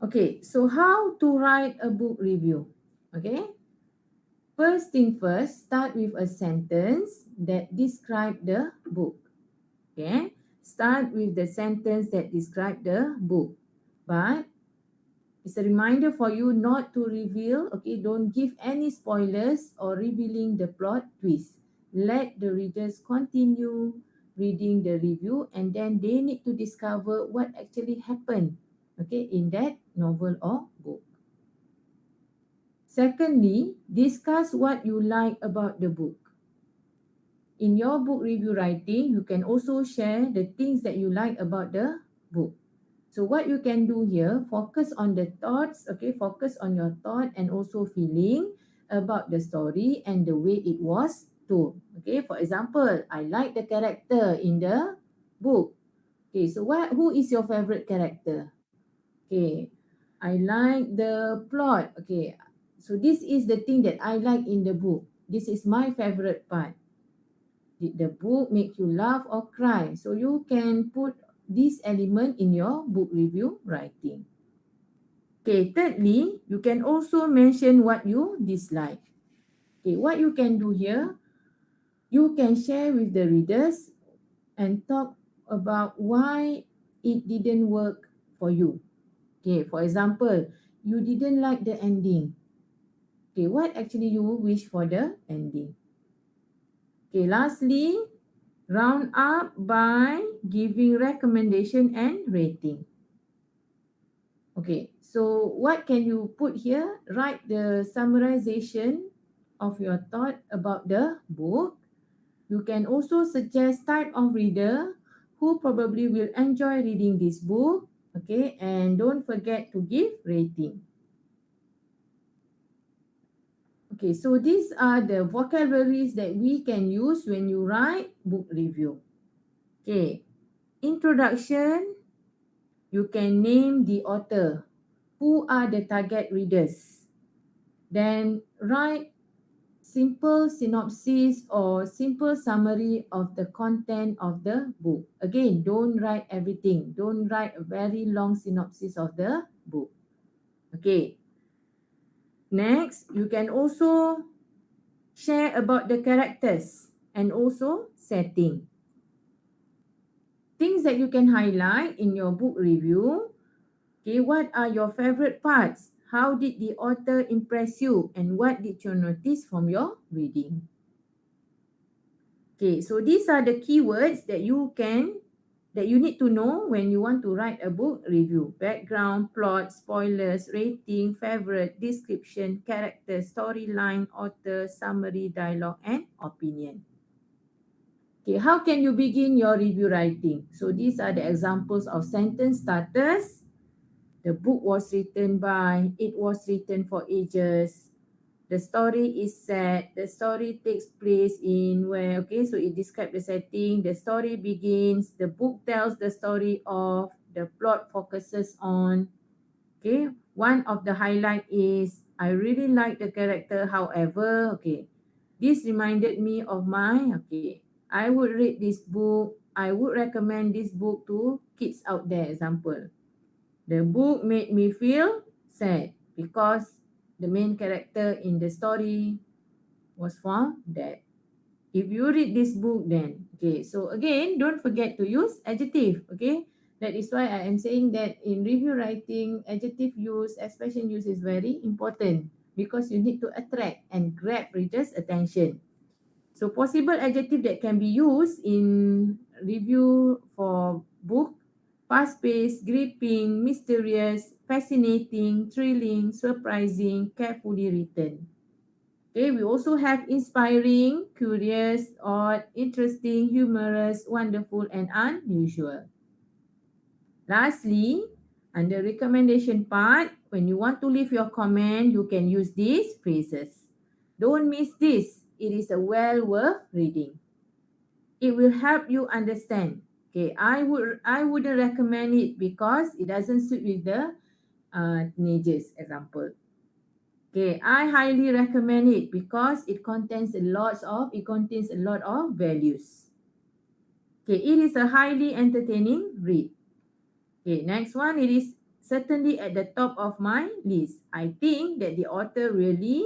Okay, so how to write a book review? Okay, first thing first, start with a sentence that describe the book. Okay, start with the sentence that describe the book, but it's a reminder for you not to reveal, okay, don't give any spoilers or revealing the plot twist. Let the readers continue reading the review and then they need to discover what actually happened, okay, in that novel or book. Secondly, discuss what you like about the book. In your book review writing, you can also share the things that you like about the book. So what you can do here, focus on the thoughts, okay, focus on your thought and also feeling about the story and the way it was told. Okay, for example, I like the character in the book. Okay, so who is your favorite character? Okay, I like the plot. Okay, so this is the thing that I like in the book. This is my favorite part. Did the book make you laugh or cry? So you can put this element in your book review writing. Okay, thirdly, you can also mention what you dislike. Okay, what you can do here, you can share with the readers and talk about why it didn't work for you. Okay, for example, you didn't like the ending. Okay, what actually you wish for the ending? Okay, lastly, round up by giving recommendation and rating. Okay, so what can you put here? Write the summarization of your thought about the book. You can also suggest type of reader who probably will enjoy reading this book. Okay, and don't forget to give rating. Okay, so these are the vocabularies that we can use when you write book review. Okay, introduction, you can name the author. Who are the target readers? Then write simple synopsis or simple summary of the content of the book. Again, don't write everything. Don't write a very long synopsis of the book. Okay. Next, you can also share about the characters and also setting. Things that you can highlight in your book review. Okay, what are your favorite parts? How did the author impress you? And what did you notice from your reading? Okay, so these are the keywords that you need to know when you want to write a book review. Background, plot, spoilers, rating, favorite, description, character, storyline, author, summary, dialogue, and opinion. Okay, how can you begin your review writing? So these are the examples of sentence starters. The book was written by, it was written for ages. The story is set. The story takes place in where, okay, so it describes the setting. The story begins. The book tells the story of. The plot focuses on. Okay, one of the highlight is I really like the character. However, okay, this reminded me of my, okay, I would read this book. I would recommend this book to kids out there. Example, the book made me feel sad because the main character in the story was found dead. If you read this book, then, okay, so again, don't forget to use adjective, okay? That is why I am saying that in review writing, adjective use, expression use is very important because you need to attract and grab readers' attention. So possible adjective that can be used in review for book: fast-paced, gripping, mysterious, fascinating, thrilling, surprising, carefully written. Okay, we also have inspiring, curious, odd, interesting, humorous, wonderful, and unusual. Lastly, under recommendation part, when you want to leave your comment, you can use these phrases. Don't miss this. It is a well worth reading. It will help you understand. Okay, I wouldn't recommend it because it doesn't suit with the teenagers. Example. Okay, I highly recommend it because it contains a lot of values. Okay, it is a highly entertaining read. Okay, next one, it is certainly at the top of my list. I think that the author really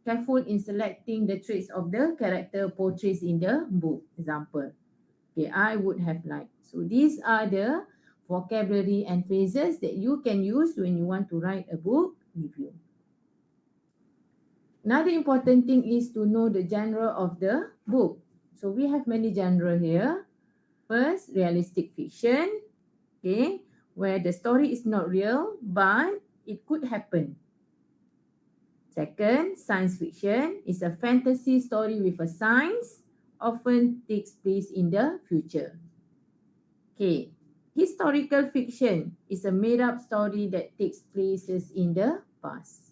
careful in selecting the traits of the character portrays in the book. Example. Okay, I would have liked. So these are the vocabulary and phrases that you can use when you want to write a book review. Another important thing is to know the genre of the book. So we have many genre here. First, realistic fiction, okay, where the story is not real but it could happen. Second, science fiction is a fantasy story with a science, often takes place in the future. Okay, historical fiction is a made-up story that takes places in the past.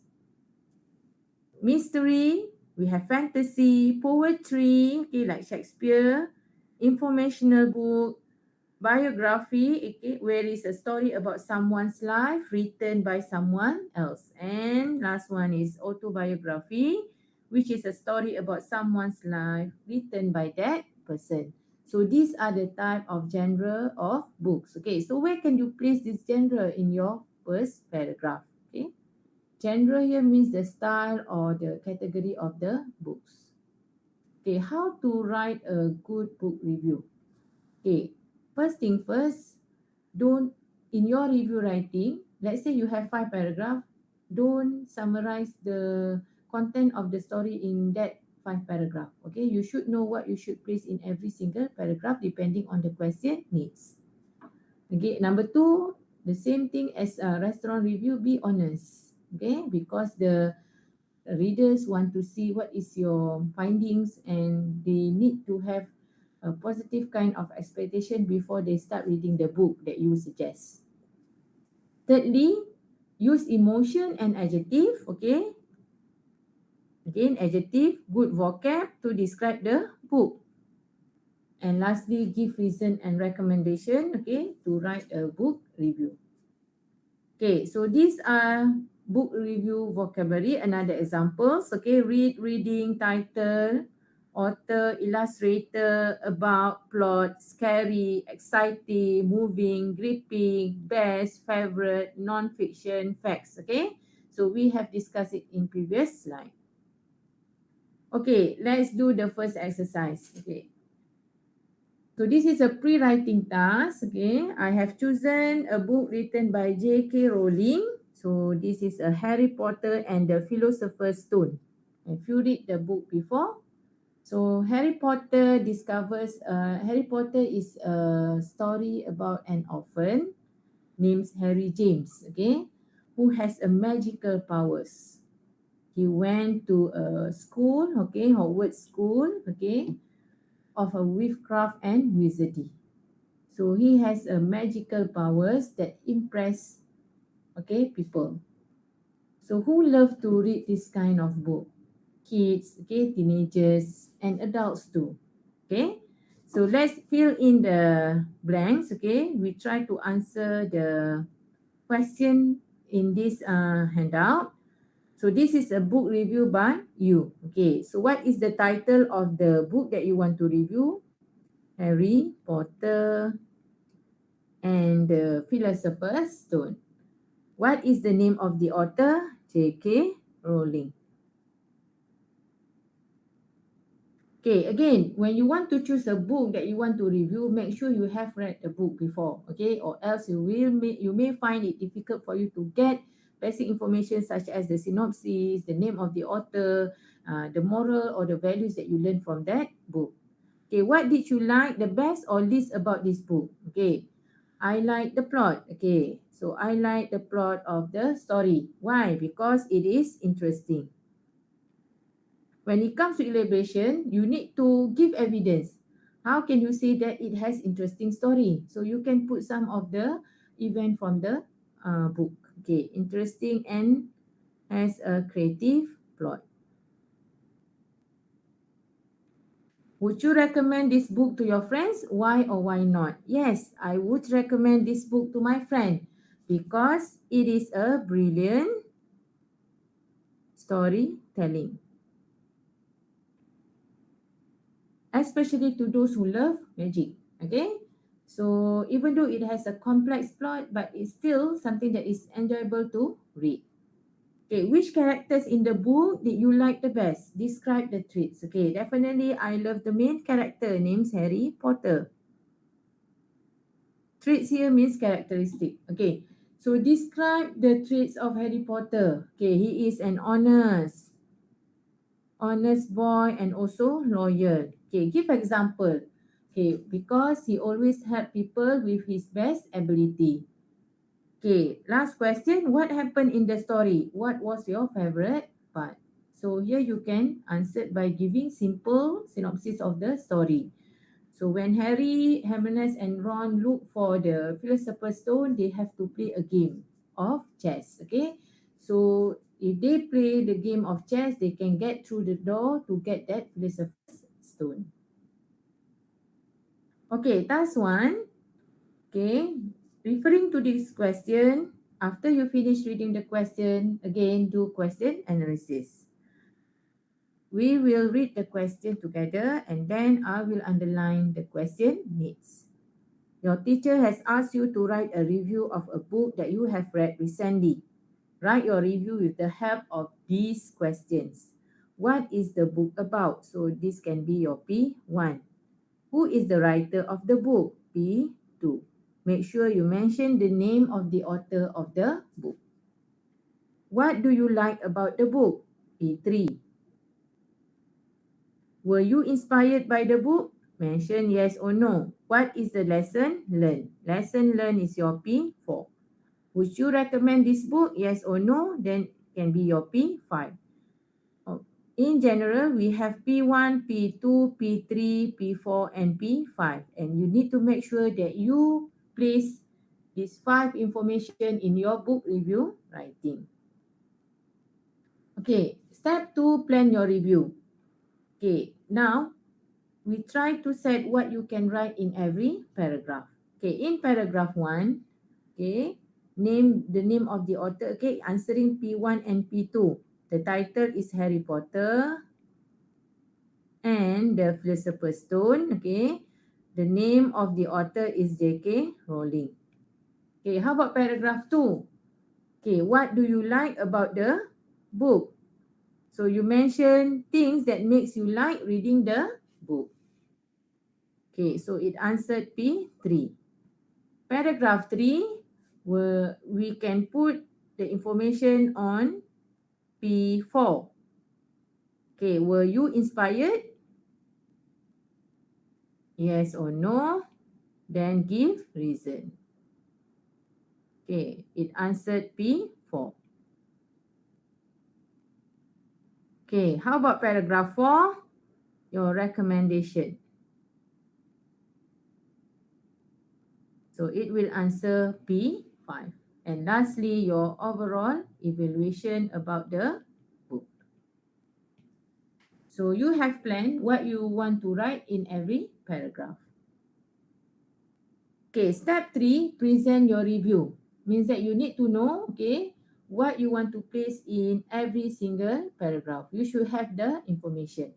Mystery, we have fantasy, poetry, okay, like Shakespeare, informational book, biography, okay, where is a story about someone's life written by someone else. And last one is autobiography, which is a story about someone's life written by that person. So these are the type of genre of books. Okay, so where can you place this genre in your first paragraph? Okay. Genre here means the style or the category of the books. Okay, how to write a good book review? Okay, first thing first, don't, in your review writing, let's say you have 5 paragraphs, don't summarize the content of the story in that 5 paragraph. Okay, you should know what you should place in every single paragraph depending on the question needs. Okay, number two, the same thing as a restaurant review, be honest. Okay, because the readers want to see what is your findings and they need to have a positive kind of expectation before they start reading the book that you suggest. Thirdly, use emotion and adjective. Okay, again, adjective, good vocab to describe the book. And lastly, give reason and recommendation, okay, to write a book review. Okay, so these are book review vocabulary. Another examples, okay, read, reading, title, author, illustrator, about, plot, scary, exciting, moving, gripping, best, favorite, non-fiction, facts, okay? So we have discussed it in previous slide. Okay, let's do the first exercise, okay. So this is a pre-writing task, okay. I have chosen a book written by J.K. Rowling. So this is a Harry Potter and the Philosopher's Stone. Have you read the book before? So Harry Potter Harry Potter is a story about an orphan named Harry James, okay, who has a magical powers. He went to a school, okay, Hogwarts school, okay, of a witchcraft and wizardry. So he has a magical powers that impress, okay, people. So who love to read this kind of book? Kids, okay, teenagers and adults too. Okay. So let's fill in the blanks, okay? We try to answer the question in this handout. So this is a book review by you. Okay, so what is the title of the book that you want to review? Harry Potter and the Philosopher's Stone. What is the name of the author? J.K. Rowling. Okay, again, when you want to choose a book that you want to review, make sure you have read the book before, okay? Or else you may find it difficult for you to get basic information such as the synopsis, the name of the author, the moral or the values that you learn from that book. Okay, what did you like the best or least about this book? Okay, I like the plot. Okay, so I like the plot of the story. Why? Because it is interesting. When it comes to elaboration, you need to give evidence. How can you say that it has interesting story? So you can put some of the event from the book. Okay, interesting and has a creative plot. Would you recommend this book to your friends? Why or why not? Yes, I would recommend this book to my friend because it is a brilliant storytelling, especially to those who love magic. Okay, so even though it has a complex plot, but it's still something that is enjoyable to read. Okay, which characters in the book did you like the best? Describe the traits. Okay, definitely I love the main character named Harry Potter. Traits here means characteristic. Okay, so describe the traits of Harry Potter. Okay, he is an honest boy and also loyal. Okay, give example. Okay, because he always help people with his best ability. Okay, last question. What happened in the story? What was your favorite part? So here you can answer by giving simple synopsis of the story. So when Harry, Hermione and Ron look for the Philosopher's Stone, they have to play a game of chess. Okay, so if they play the game of chess, they can get through the door to get that Philosopher's Stone. Okay, task one. Okay, referring to this question, after you finish reading the question, again do question analysis. We will read the question together and then I will underline the question needs. Your teacher has asked you to write a review of a book that you have read recently. Write your review with the help of these questions. What is the book about? So this can be your P1. Who is the writer of the book? P2. Make sure you mention the name of the author of the book. What do you like about the book? P3. Were you inspired by the book? Mention yes or no. What is the lesson learned? Lesson learned is your P4. Would you recommend this book? Yes or no? Then can be your P5. In general, we have P1, P2, P3, P4, and P5. And you need to make sure that you place these 5 information in your book review writing. Okay, step 2, plan your review. Okay, now we try to set what you can write in every paragraph. Okay, in paragraph 1, okay, name the name of the author. Okay, answering P1 and P2. The title is Harry Potter and the Philosopher's Stone. Okay, the name of the author is J.K. Rowling. Okay, how about paragraph 2? Okay, what do you like about the book? So you mention things that makes you like reading the book. Okay, so it answered P3. Paragraph 3, we can put the information on P4. Okay, were you inspired? Yes or no? Then give reason. Okay, it answered P4. Okay, how about paragraph 4? Your recommendation. So it will answer P5. And lastly, your overall evaluation about the book. So you have planned what you want to write in every paragraph. Okay, step 3, present your review. Means that you need to know, okay, what you want to place in every single paragraph. You should have the information.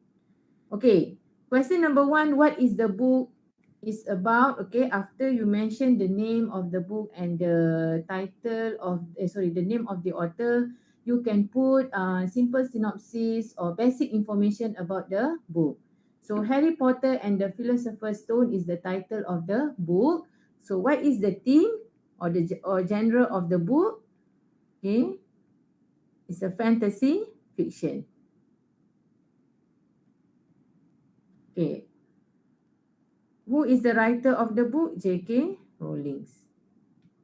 Okay, question number 1, what is the book is about? Okay, after you mention the name of the book and the title of, the name of the author, you can put simple synopsis or basic information about the book. So Harry Potter and the Philosopher's Stone is the title of the book. So what is the theme or the genre of the book? Okay, it's a fantasy fiction. Okay, who is the writer of the book? J.K. Rowling.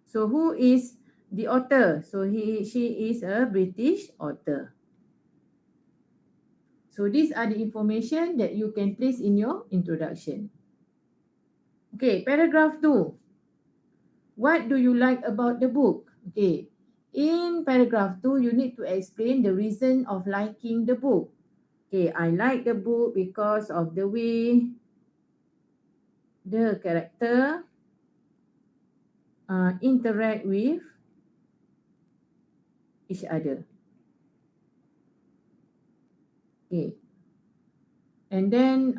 So who is the author? So she is a British author. So these are the information that you can place in your introduction. Okay, paragraph 2. What do you like about the book? Okay, in paragraph 2, you need to explain the reason of liking the book. Okay, I like the book because of the way the character interact with each other. Okay. And then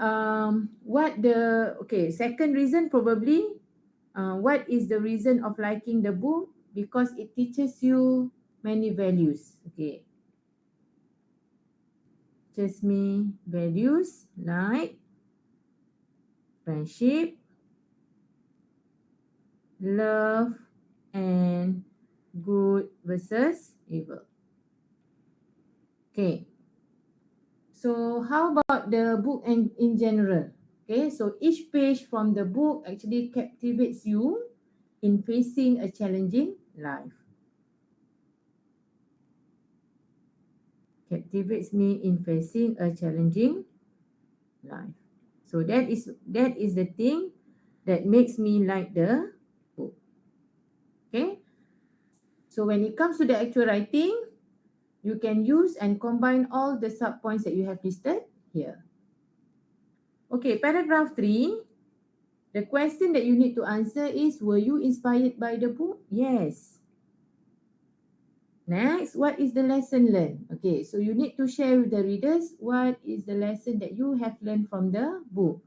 second reason probably, what is the reason of liking the book? Because it teaches you many values. Okay. Teaches me values like friendship, love, and good versus evil. Okay. So how about the book in general? Okay, so each page from the book actually captivates you in facing a challenging life. Captivates me in facing a challenging life. So that is the thing that makes me like the book. Okay. So when it comes to the actual writing, you can use and combine all the sub points that you have listed here. Okay, paragraph 3. The question that you need to answer is, were you inspired by the book? Yes. Next, what is the lesson learned? Okay, so you need to share with the readers what is the lesson that you have learned from the book.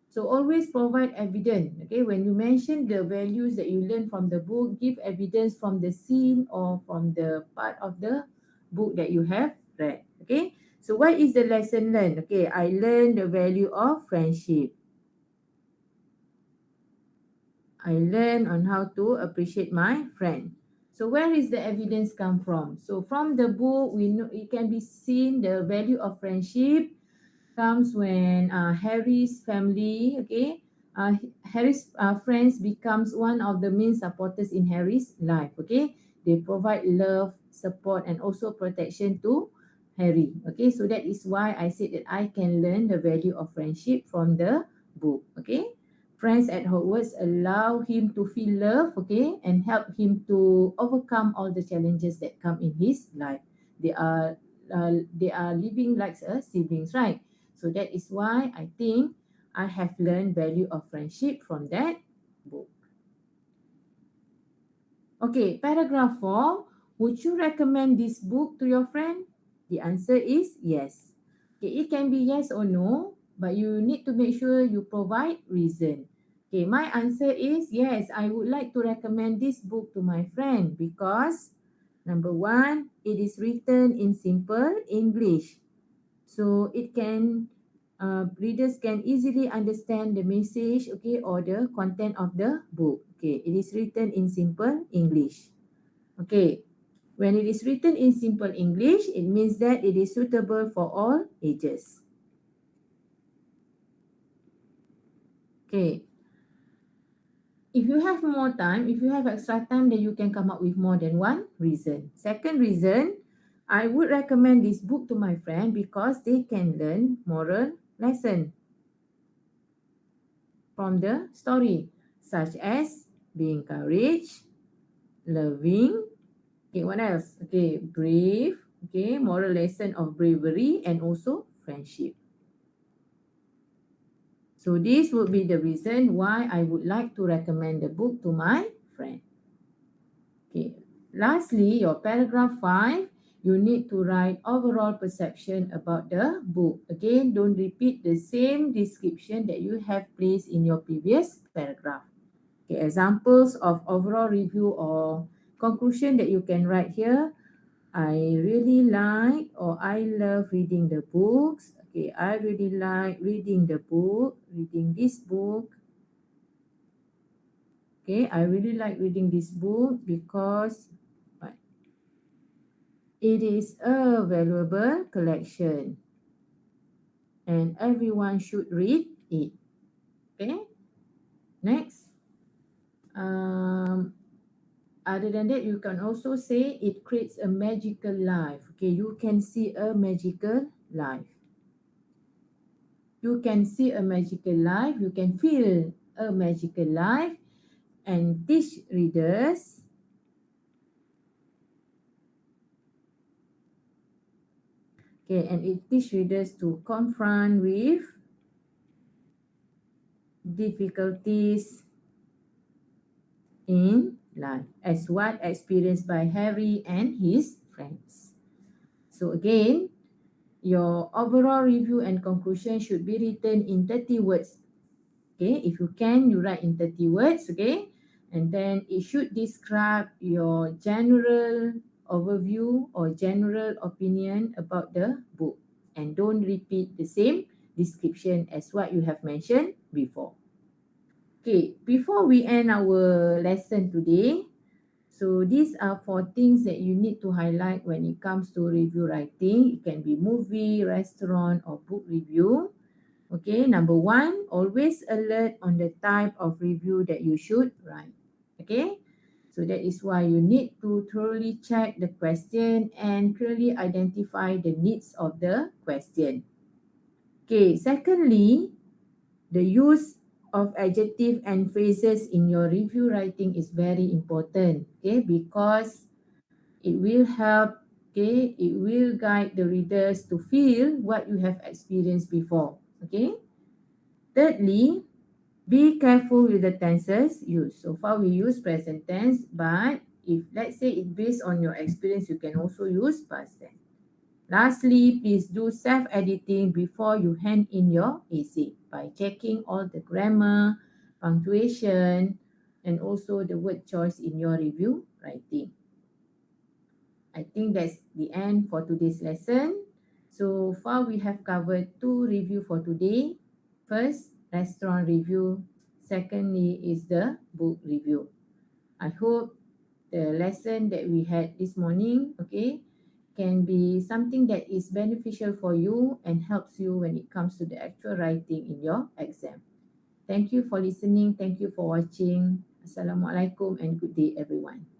So always provide evidence. Okay, when you mention the values that you learn from the book, give evidence from the scene or from the part of the book that you have read. Okay, so what is the lesson learned? Okay, I learned the value of friendship. I learned on how to appreciate my friend. So where is the evidence come from? So from the book, we know it can be seen the value of friendship comes when Harry's family, Harry's friends becomes one of the main supporters in Harry's life. Okay, they provide love, support, and also protection to Harry. Okay, so that is why I said that I can learn the value of friendship from the book. Okay. Friends at Hogwarts allow him to feel love, okay, and help him to overcome all the challenges that come in his life. They are living like a siblings, right? So that is why I think I have learned value of friendship from that book. Okay, paragraph 4. Would you recommend this book to your friend? The answer is yes. Okay, it can be yes or no, but you need to make sure you provide reason. Okay, my answer is yes, I would like to recommend this book to my friend because number 1, it is written in simple English. So it can readers can easily understand the message, okay, or the content of the book. Okay, it is written in simple English. Okay, when it is written in simple English, it means that it is suitable for all ages. Okay, if you have more time, if you have extra time, then you can come up with more than one reason. Second reason, I would recommend this book to my friend because they can learn moral lesson from the story, such as being courage, loving. Okay, what else? Okay, brave. Okay, moral lesson of bravery and also friendship. So this would be the reason why I would like to recommend the book to my friend. Okay. Lastly, your paragraph 5, you need to write overall perception about the book. Again, don't repeat the same description that you have placed in your previous paragraph. Okay, examples of overall review or conclusion that you can write here. I really like or I love reading the books. Okay, I really like reading the book, reading this book. Okay, I really like reading this book because it is a valuable collection and everyone should read it. Okay, next. Um, Other than that, you can also say it creates a magical life. Okay, you can see a magical life. You can see a magical life. You can feel a magical life and teach readers. Okay, and it teach readers to confront with difficulties in life, as what experienced by Harry and his friends. So again, your overall review and conclusion should be written in 30 words. Okay, if you can, you write in 30 words, okay? And then it should describe your general overview or general opinion about the book. And don't repeat the same description as what you have mentioned before. Okay, before we end our lesson today, so these are 4 things that you need to highlight when it comes to review writing. It can be movie, restaurant, or book review. Okay, number 1, always alert on the type of review that you should write. Okay, so that is why you need to thoroughly check the question and clearly identify the needs of the question. Okay, secondly, the use of adjective and phrases in your review writing is very important, okay, because it will help, okay, it will guide the readers to feel what you have experienced before, okay. Thirdly, be careful with the tenses used. So far we use present tense, but if let's say it based on your experience, you can also use past tense. Lastly, please do self-editing before you hand in your essay by checking all the grammar, punctuation, and also the word choice in your review writing. I think that's the end for today's lesson. So far, we have covered 2 review for today. First, restaurant review. Secondly is the book review. I hope the lesson that we had this morning, okay, can be something that is beneficial for you and helps you when it comes to the actual writing in your exam. Thank you for listening. Thank you for watching. Assalamualaikum and good day, everyone.